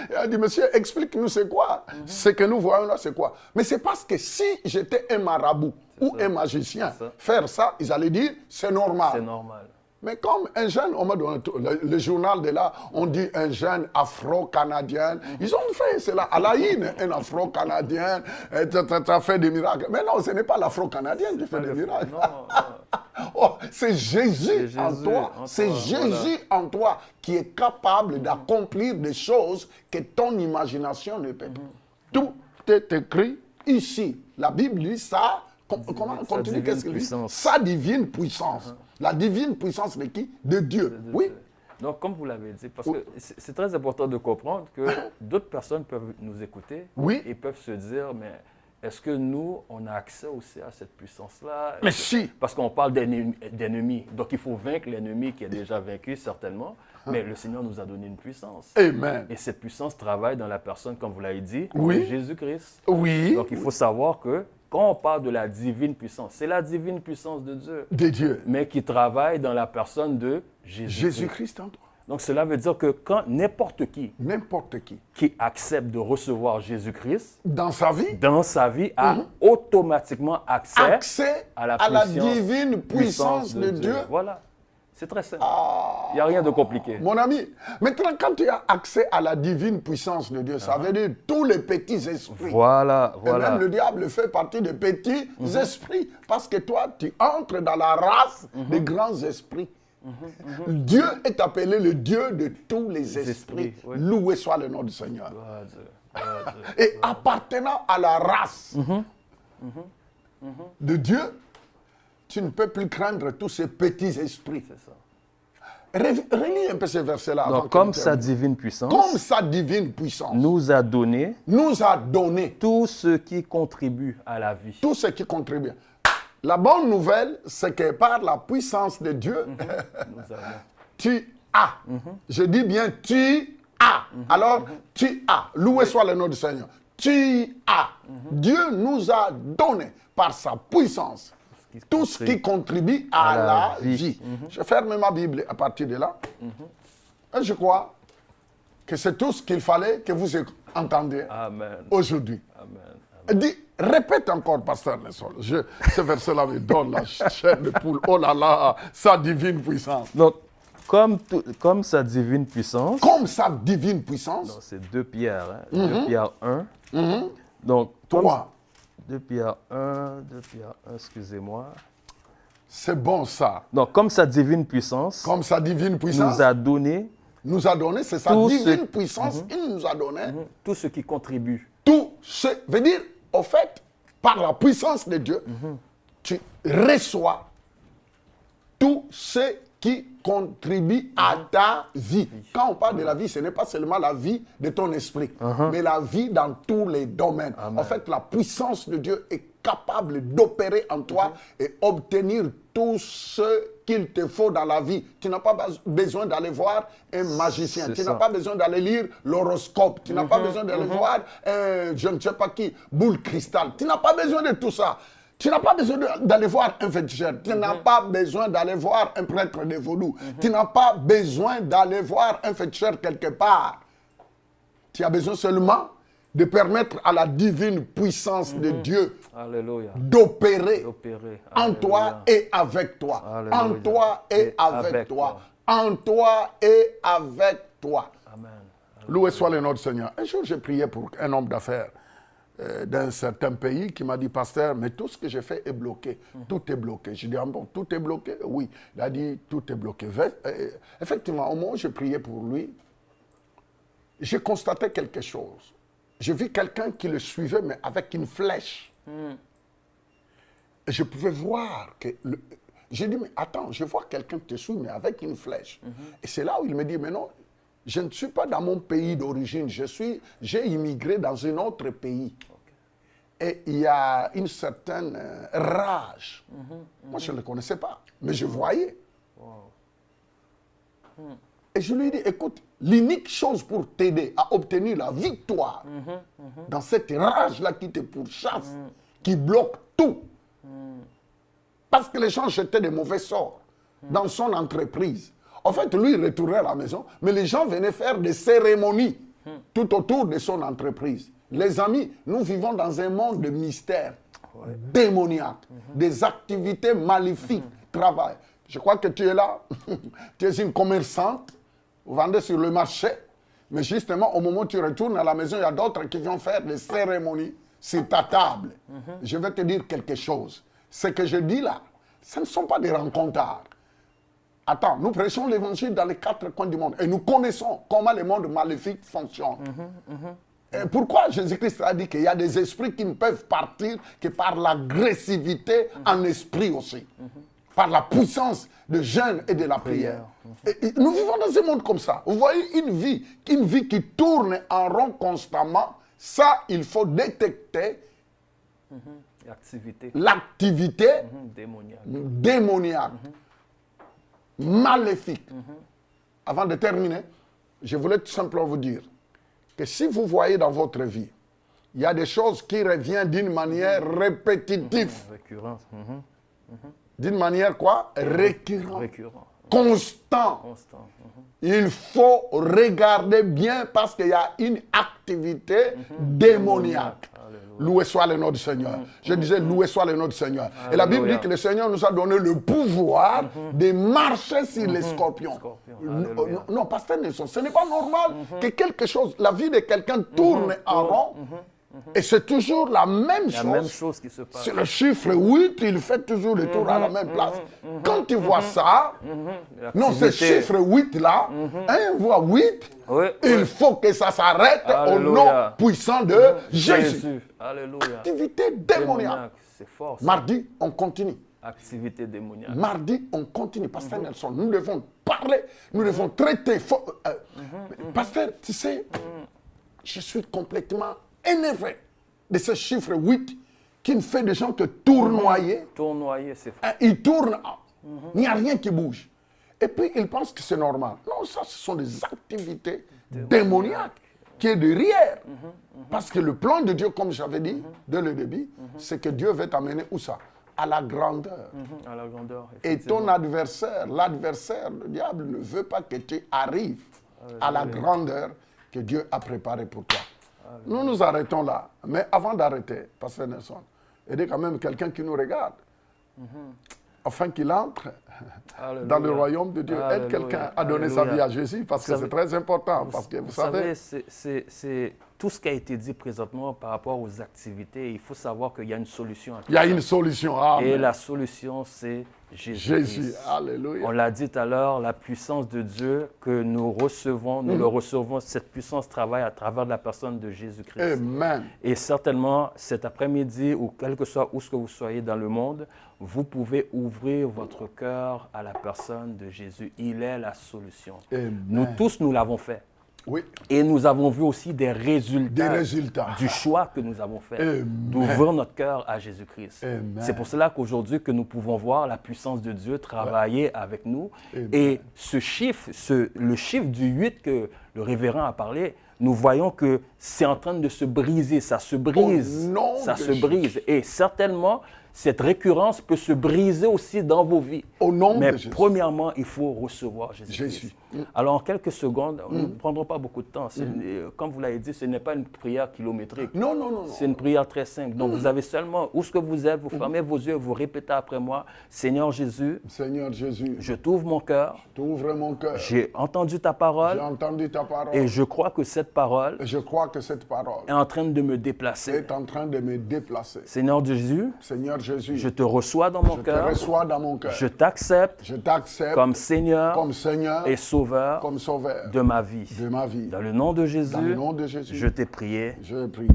Il a dit, monsieur, explique-nous c'est quoi. Ce que nous voyons là, c'est quoi. Mais c'est parce que si j'étais un marabout ou un magicien, faire ça, ils allaient dire, c'est normal. C'est normal. Mais comme un jeune, on m'a donné le journal de là, on dit un jeune afro-canadien. Ils ont fait cela à la Haine, un afro-canadien, tu as fait des miracles. Mais non, ce n'est pas l'afro-canadien qui fait des miracles. Oh, c'est Jésus en toi. C'est Jésus en toi qui est capable d'accomplir des choses que ton imagination ne peut pas. Tout est écrit ici. La Bible dit ça. Comment continue, qu'est-ce qu'il dit? Sa divine puissance. La divine puissance de qui? De Dieu. Oui. Donc, comme vous l'avez dit, parce que c'est très important de comprendre que d'autres personnes peuvent nous écouter et peuvent se dire, mais est-ce que nous, on a accès aussi à cette puissance-là? Mais si. Parce qu'on parle d'ennemis. Donc, il faut vaincre l'ennemi qui est déjà vaincu, certainement. Mais le Seigneur nous a donné une puissance. Amen. Et cette puissance travaille dans la personne, comme vous l'avez dit, de Jésus-Christ. Oui. Donc, il faut savoir que quand on parle de la divine puissance, c'est la divine puissance de Dieu. De Dieu. Mais qui travaille dans la personne de Jésus-Christ. Jésus-Christ en toi. Donc, cela veut dire que quand n'importe qui accepte de recevoir Jésus-Christ dans sa vie, a automatiquement accès à la divine puissance de Dieu. Voilà. C'est très simple. Il n'y a rien de compliqué. Mon ami, maintenant, quand tu as accès à la divine puissance de Dieu, ça veut dire tous les petits esprits. Voilà. Et même le diable fait partie des petits esprits. Parce que toi, tu entres dans la race des grands esprits. Dieu est appelé le Dieu de tous les esprits. Loué soit le nom du Seigneur. Et appartenant à la race de Dieu, tu ne peux plus craindre tous ces petits esprits. C'est ça. Relis un peu ce verset-là. Donc, comme sa divine puissance, nous a donné tout ce qui contribue à la vie. Tout ce qui contribue. La bonne nouvelle, c'est que par la puissance de Dieu, tu as. Je dis bien tu as. Alors, tu as. Loué soit le nom du Seigneur. Tu as. Dieu nous a donné par sa puissance tout ce qui contribue à la vie. Je ferme ma Bible à partir de là. Et je crois que c'est tout ce qu'il fallait que vous entendiez aujourd'hui. Dis, répète encore, pasteur Nelson. Ce verset-là me donne la chair de poule. Oh là là, sa divine puissance. Donc, comme sa divine puissance. Comme sa divine puissance. C'est 2 Pierre. 2 Pierre 1. Donc, 3. 2 Pierre 1, excusez-moi. C'est bon ça. Donc, comme sa divine puissance. Nous a donné. C'est sa divine puissance. Il nous a donné. Tout ce qui contribue. Tout ce. Veut dire, au fait, par la puissance de Dieu, tu reçois tout ce qui contribue à ta vie. Quand on parle de la vie, ce n'est pas seulement la vie de ton esprit, mais la vie dans tous les domaines. En fait, la puissance de Dieu est capable d'opérer en toi et obtenir tout ce qu'il te faut dans la vie. Tu n'as pas besoin d'aller voir un magicien. Tu n'as pas besoin d'aller lire l'horoscope. Tu n'as pas besoin d'aller voir je ne sais pas qui, boule cristal. Tu n'as pas besoin de tout ça. Tu n'as pas besoin d'aller voir un féticheur. Tu n'as pas besoin d'aller voir un prêtre de vaudou. Tu n'as pas besoin d'aller voir un féticheur quelque part. Tu as besoin seulement de permettre à la divine puissance de Dieu d'opérer en toi et avec toi. En toi et avec toi. En toi et avec toi. Amen. Loué soit le nom du Seigneur. Un jour, j'ai prié pour un homme d'affaires d'un certain pays qui m'a dit, pasteur, mais tout ce que j'ai fait est bloqué. Tout est bloqué. Je dis, ah bon, tout est bloqué? Oui. Il a dit, tout est bloqué. Effectivement, au moment où j'ai prié pour lui, j'ai constaté quelque chose. J'ai vu quelqu'un qui le suivait, mais avec une flèche. Et je pouvais voir que... J'ai dit, mais attends, je vois quelqu'un qui te suit, mais avec une flèche. Et c'est là où il me dit, mais non, je ne suis pas dans mon pays d'origine. J'ai immigré dans un autre pays. Et il y a une certaine rage. Moi, je ne le connaissais pas, mais je voyais. Et je lui ai dit, écoute, l'unique chose pour t'aider à obtenir la victoire dans cette rage-là qui te pourchasse, qui bloque tout, parce que les gens jetaient des mauvais sorts dans son entreprise. En fait, lui, il retournait à la maison, mais les gens venaient faire des cérémonies tout autour de son entreprise. Les amis, nous vivons dans un monde de mystères démoniaques, des activités maléfiques, travail. Je crois que tu es là, tu es une commerçante, vous vendez sur le marché, mais justement, au moment où tu retournes à la maison, il y a d'autres qui vont faire des cérémonies sur ta table. Je vais te dire quelque chose. Ce que je dis là, ce ne sont pas des rencontres. Attends, nous prêchons l'évangile dans les 4 coins du monde et nous connaissons comment le monde maléfique fonctionne. Et pourquoi Jésus-Christ a dit qu'il y a des esprits qui ne peuvent partir que par l'agressivité en esprit aussi, par la puissance de jeûne et de la prière. Et nous vivons dans un monde comme ça. Vous voyez une vie qui tourne en rond constamment. Ça, il faut détecter l'activité démoniaque, maléfique. Avant de terminer, je voulais tout simplement vous dire que si vous voyez dans votre vie, il y a des choses qui reviennent d'une manière répétitive. Récurrence. D'une manière quoi? Récurrente. Constant. Il faut regarder bien parce qu'il y a une activité démoniaque. Loué soit le nom du Seigneur. Je disais, loué soit le nom du Seigneur. Et la Bible dit que le Seigneur nous a donné le pouvoir de marcher sur les scorpions. Non, pasteur Nelson, ce n'est pas normal que quelque chose, la vie de quelqu'un tourne en rond. Et c'est toujours la même chose. La même chose qui se passe. C'est le chiffre 8, il fait toujours le tour à la même place. Quand tu vois ça, non, ce chiffre 8-là, on voit 8, il faut que ça s'arrête au nom puissant de Jésus. Alléluia. Activité démoniaque. C'est fort. Mardi, on continue. Activité démoniaque. Mardi, on continue. Pasteur Nelson, nous devons parler, nous devons traiter. Pasteur, tu sais, je suis complètement énervé de ce chiffre 8 qui ne fait des gens que tournoyer. Tournoyer, c'est fort. Il tourne, il n'y a rien qui bouge. Et puis, ils pensent que c'est normal. Non, ça, ce sont des activités démoniaques qui est derrière. Parce que le plan de Dieu, comme j'avais dit dès le début, c'est que Dieu veut t'amener où ça? À la grandeur. À la grandeur. Et ton adversaire, l'adversaire, le diable, ne veut pas que tu arrives à la grandeur que Dieu a préparée pour toi. Nous nous arrêtons là. Mais avant d'arrêter, Pasteur Nelson, aidez quand même quelqu'un qui nous regarde, afin qu'il entre dans le royaume de Dieu. Aide quelqu'un à donner sa vie à Jésus, parce que c'est très important. Parce que vous savez, c'est tout ce qui a été dit présentement par rapport aux activités. Il faut savoir qu'il y a une solution. Il y a une solution. Amen. Et la solution, c'est Jésus. Alléluia. On l'a dit tout à l'heure, la puissance de Dieu que nous recevons, nous le recevons, cette puissance travaille à travers la personne de Jésus-Christ. Amen. Et certainement, cet après-midi, ou quel que soit où ce que vous soyez dans le monde, vous pouvez ouvrir votre cœur à la personne de Jésus. Il est la solution. Amen. Nous tous, nous l'avons fait. Oui. Et nous avons vu aussi des résultats du choix que nous avons fait d'ouvrir notre cœur à Jésus-Christ. C'est pour cela qu'aujourd'hui que nous pouvons voir la puissance de Dieu travailler avec nous. Amen. Et ce chiffre, le chiffre du 8 que le révérend a parlé, nous voyons que c'est en train de se briser, ça se brise, ça se brise. Et certainement, cette récurrence peut se briser aussi dans vos vies. Au nom Mais de Jésus. Premièrement, il faut recevoir Jésus. Alors, en quelques secondes, nous ne prendrons pas beaucoup de temps. Comme vous l'avez dit, ce n'est pas une prière kilométrique. Non, non, non. C'est une prière très simple. Donc, vous avez seulement, où ce que vous êtes, vous fermez vos yeux, vous répétez après moi, Seigneur Jésus, Seigneur Jésus, je t'ouvre mon cœur. T'ouvres mon cœur. J'ai entendu ta parole. J'ai entendu ta parole. Et je crois que cette parole est en train de me déplacer. Est en train de me déplacer. Seigneur Jésus, Seigneur Jésus, je te reçois dans mon cœur. Je te reçois dans mon cœur. Je t'accepte comme Seigneur et Sauveur de ma vie. Dans le nom de Jésus, je t'ai prié.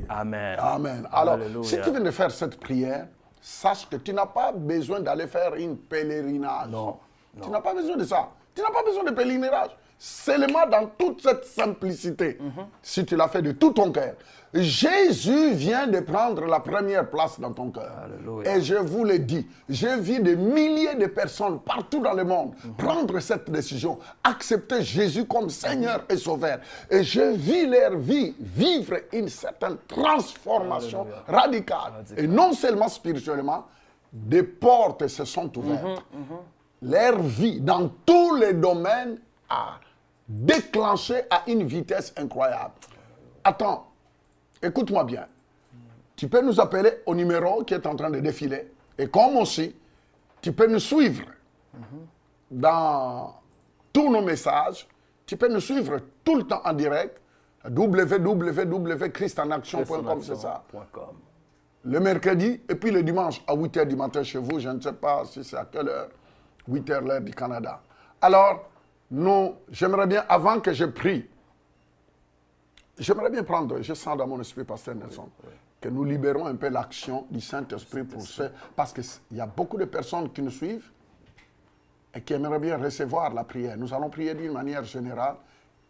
Amen. Amen. Alors, si tu viens de faire cette prière, sache que tu n'as pas besoin d'aller faire une pèlerinage. Non. Tu n'as pas besoin de ça. Tu n'as pas besoin de pèlerinage. seulement dans toute cette simplicité, si tu l'as fait de tout ton cœur, Jésus vient de prendre la première place dans ton cœur. Alléluia. Et je vous le dis, j'ai vu des milliers de personnes partout dans le monde prendre cette décision, accepter Jésus comme Seigneur et Sauveur. Et je vis leur vie vivre une certaine transformation radicale. Et non seulement spirituellement, des portes se sont ouvertes. Leur vie, dans tous les domaines, a déclenché à une vitesse incroyable. Attends. Écoute-moi bien. Tu peux nous appeler au numéro qui est en train de défiler. Et comme aussi, tu peux nous suivre dans tous nos messages. Tu peux nous suivre tout le temps en direct. www.christenaction.com, c'est ça. Le mercredi et puis le dimanche à 8h du matin chez vous. Je ne sais pas si c'est à quelle heure. 8h l'heure du Canada. Alors, j'aimerais bien, avant que je prie, j'aimerais bien prendre, je sens dans mon esprit, Pasteur Nelson, que nous libérons un peu l'action du Saint-Esprit pour ceux, parce qu'il y a beaucoup de personnes qui nous suivent et qui aimeraient bien recevoir la prière. Nous allons prier d'une manière générale,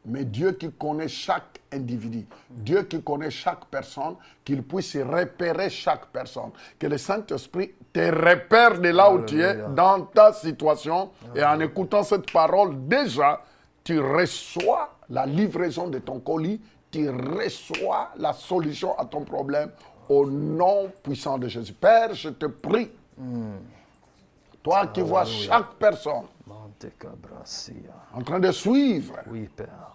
mais Dieu qui connaît chaque individu, Dieu qui connaît chaque personne, qu'il puisse repérer chaque personne. Que le Saint-Esprit te repère de là où tu es, dans ta situation, et en écoutant cette parole, déjà, tu reçois la livraison de ton colis, tu reçois la solution à ton problème au nom puissant de Jésus. Père, je te prie, toi qui vois chaque personne en train de suivre, oui, Père.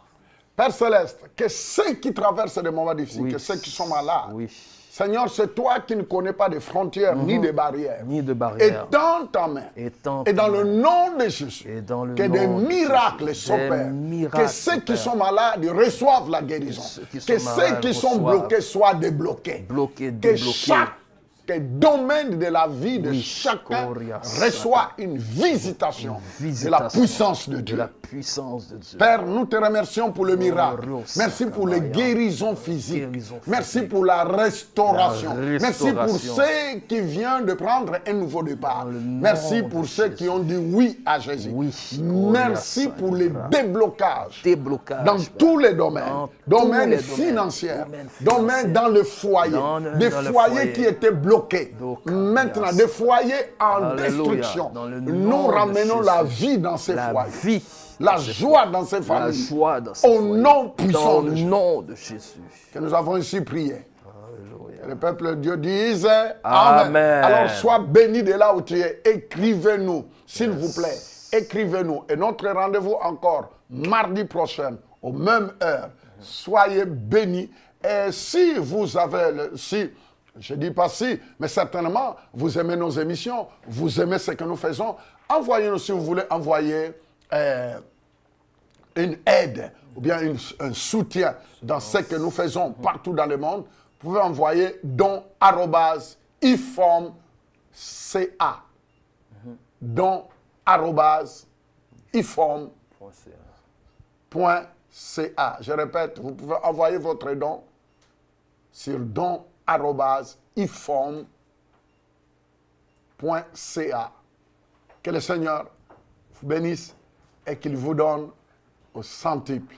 Père Céleste, que ceux qui traversent des moments difficiles, que ceux qui sont malades, Seigneur, c'est toi qui ne connais pas de frontières ni de barrières. Et dans ta main, et dans le nom de Jésus, que des miracles s'opèrent. Que ceux qui sont malades reçoivent la guérison. Que ceux qui sont bloqués soient débloqués. Que chaque domaine de la vie de chacun reçoit une visitation de la puissance de Dieu. Père, nous te remercions pour le miracle. Merci pour les guérisons physiques. Merci pour la restauration. Merci pour ceux qui viennent de prendre un nouveau départ. Merci pour ceux qui ont dit oui à Jésus. Merci pour les déblocages dans tous les domaines. Domaines financiers, domaines dans le foyer. Des foyers qui étaient bloqués. Maintenant, des foyers en destruction. Nous ramenons la vie dans ces foyers. La joie dans ces familles. Au nom puissant de Jésus. Que nous avons ici prié. Que le peuple de Dieu dise Amen. Alors sois béni de là où tu es. Écrivez-nous, s'il vous plaît. Écrivez-nous. Et notre rendez-vous encore mardi prochain, aux mêmes heures. Soyez bénis. Et si vous avez... Je ne dis pas si, mais certainement, vous aimez nos émissions, vous aimez ce que nous faisons. Envoyez-nous, si vous voulez, envoyer une aide ou bien un soutien dans ce que nous faisons partout dans le monde. Vous pouvez envoyer don@iform.ca. don@iform.ca. Je répète, vous pouvez envoyer votre don sur don@iform.ca. Que le Seigneur vous bénisse et qu'il vous donne au centuple.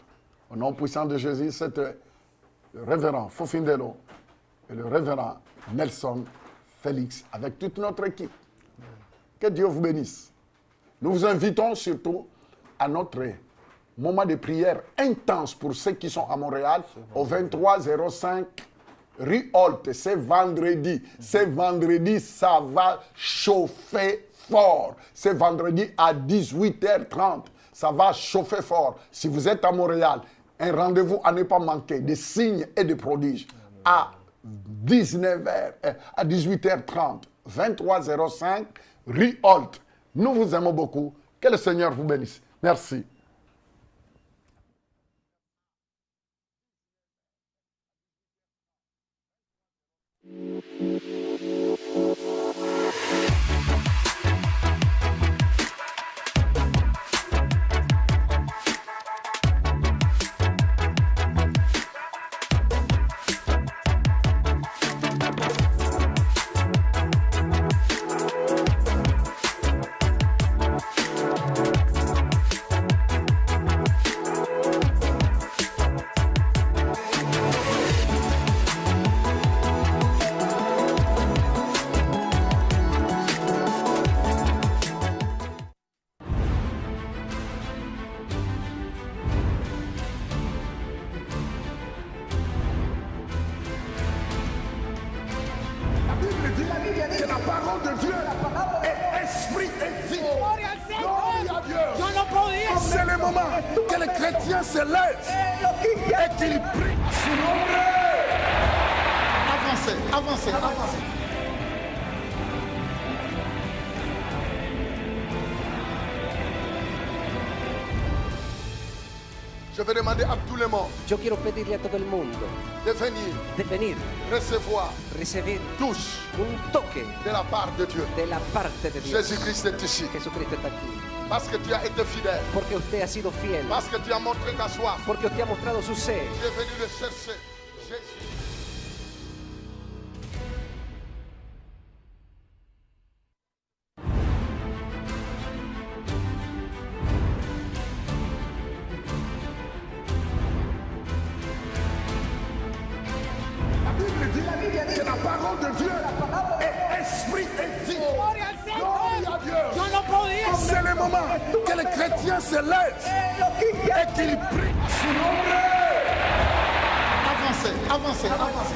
Au nom puissant de Jésus, c'est le révérend Fofindelo et le révérend Nelson Félix avec toute notre équipe. Que Dieu vous bénisse. Nous vous invitons surtout à notre moment de prière intense pour ceux qui sont à Montréal au 2305 rue Holt. C'est vendredi. C'est vendredi, ça va chauffer fort. C'est vendredi à 18h30. Ça va chauffer fort. Si vous êtes à Montréal, un rendez-vous à ne pas manquer, des signes et des prodiges à 18h30, 2305 rue Holt. Nous vous aimons beaucoup. Que le Seigneur vous bénisse. Merci. que la parole de Dieu est esprit et vie. Gloire à Dieu. C'est le moment que les chrétiens se lèvent et qu'ils prient à son nom. Avancez, avancez, avancez. Je vais demander à tout le monde Yo quiero pedirle a todo el mundo de venir, recevoir, recibir touche un toque de la part de Dieu. de la parte de Dios. Jésus-Christ est ici. Jesucristo está aquí. Parce que tu as été fidèle. Porque usted ha sido fiel. Parce que tu as montré ta soif. Porque usted ha mostrado su sed. Tu es venu le chercher. Jésus. Que la parole de Dieu est esprit et vie. Gloire à Dieu. C'est le moment que les chrétiens se lèvent et qu'ils prient à son nom. Avancez, avancez, avancez.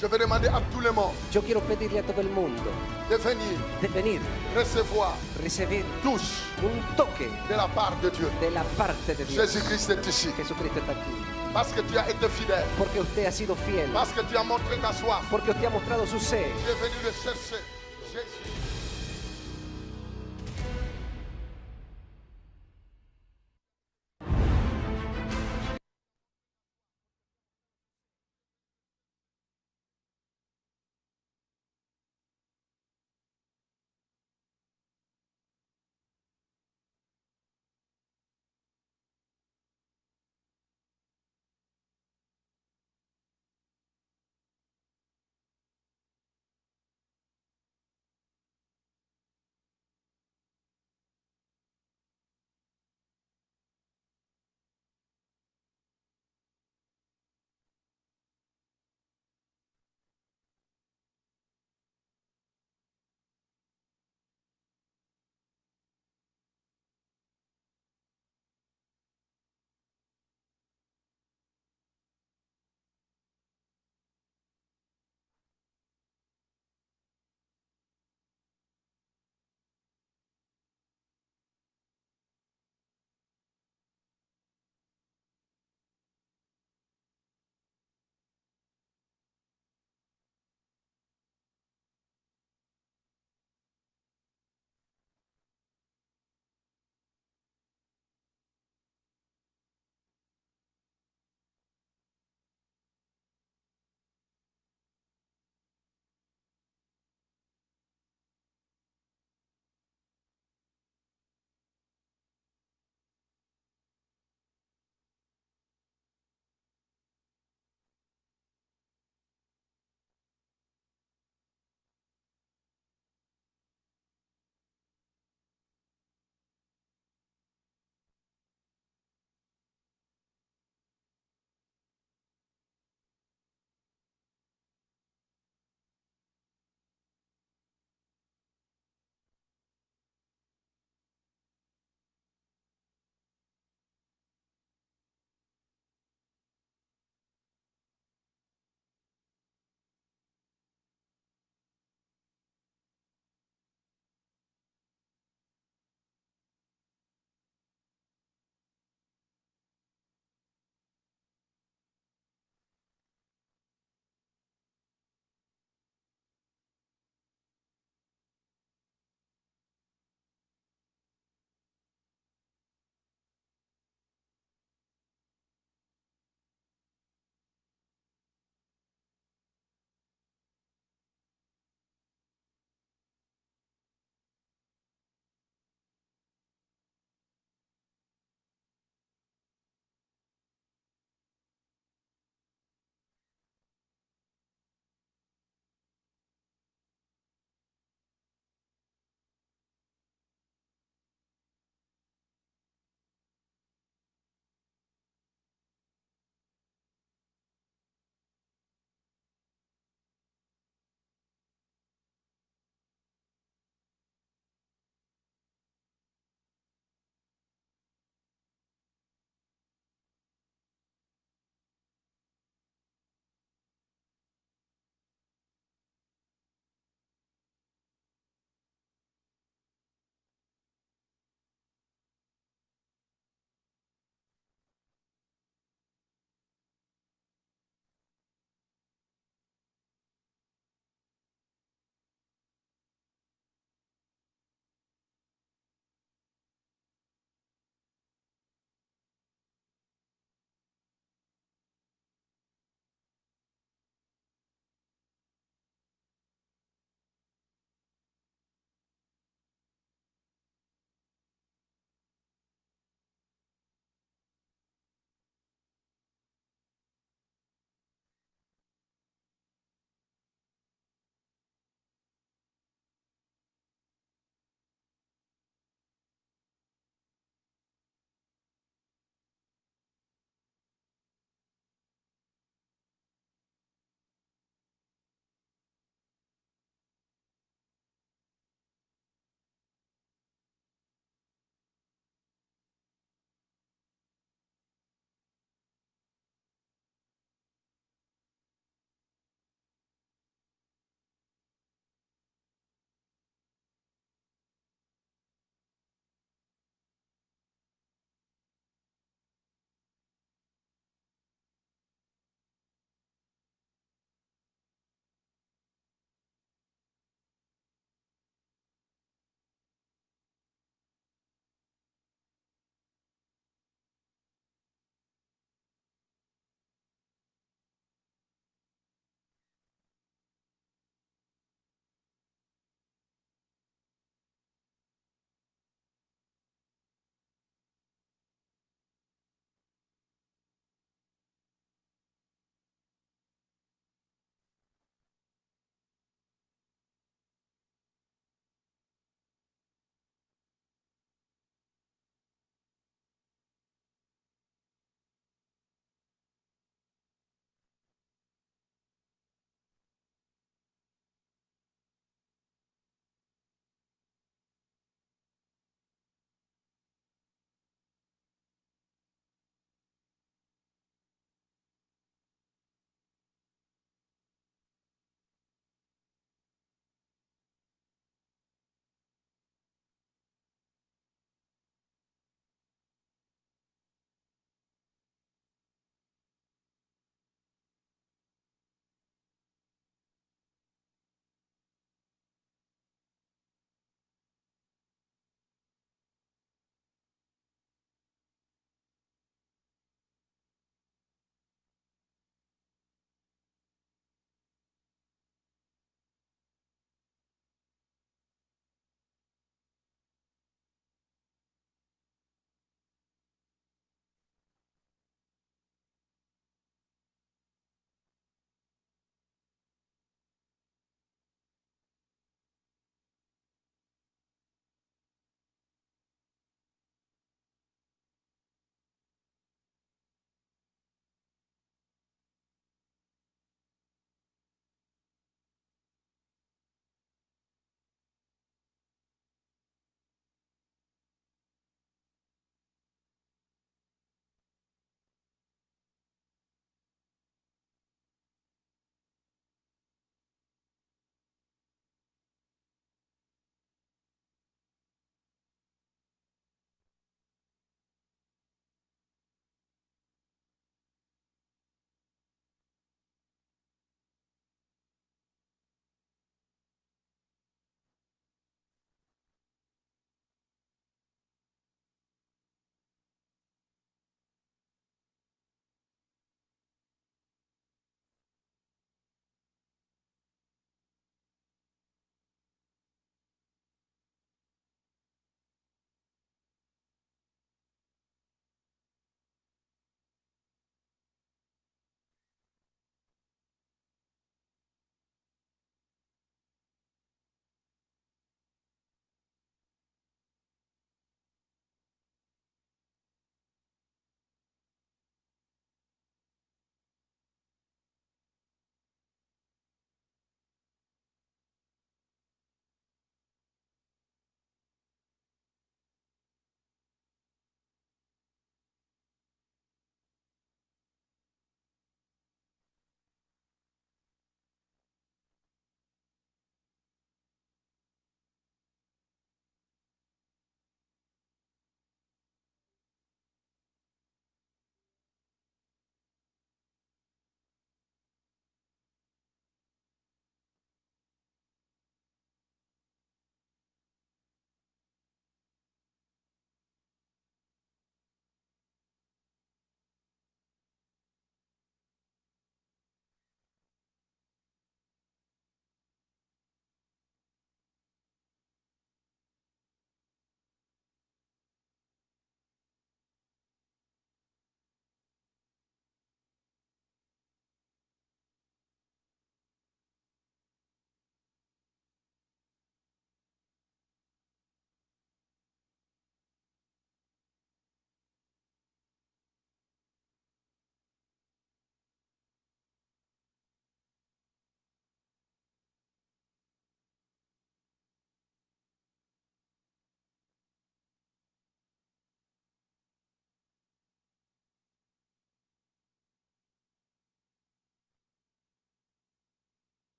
Je vais demander à tout le monde Yo quiero pedirle a todo el mundo de venir, recevoir, recibir touche un toque de la part de Dieu. de la parte de Dios. Jésus-Christ est ici. Jesucristo está aquí. Parce que tu as été fidèle. Porque usted ha sido fiel. Parce que tu as montré ta soif. Porque usted ha mostrado su sed. Tu es venu le chercher.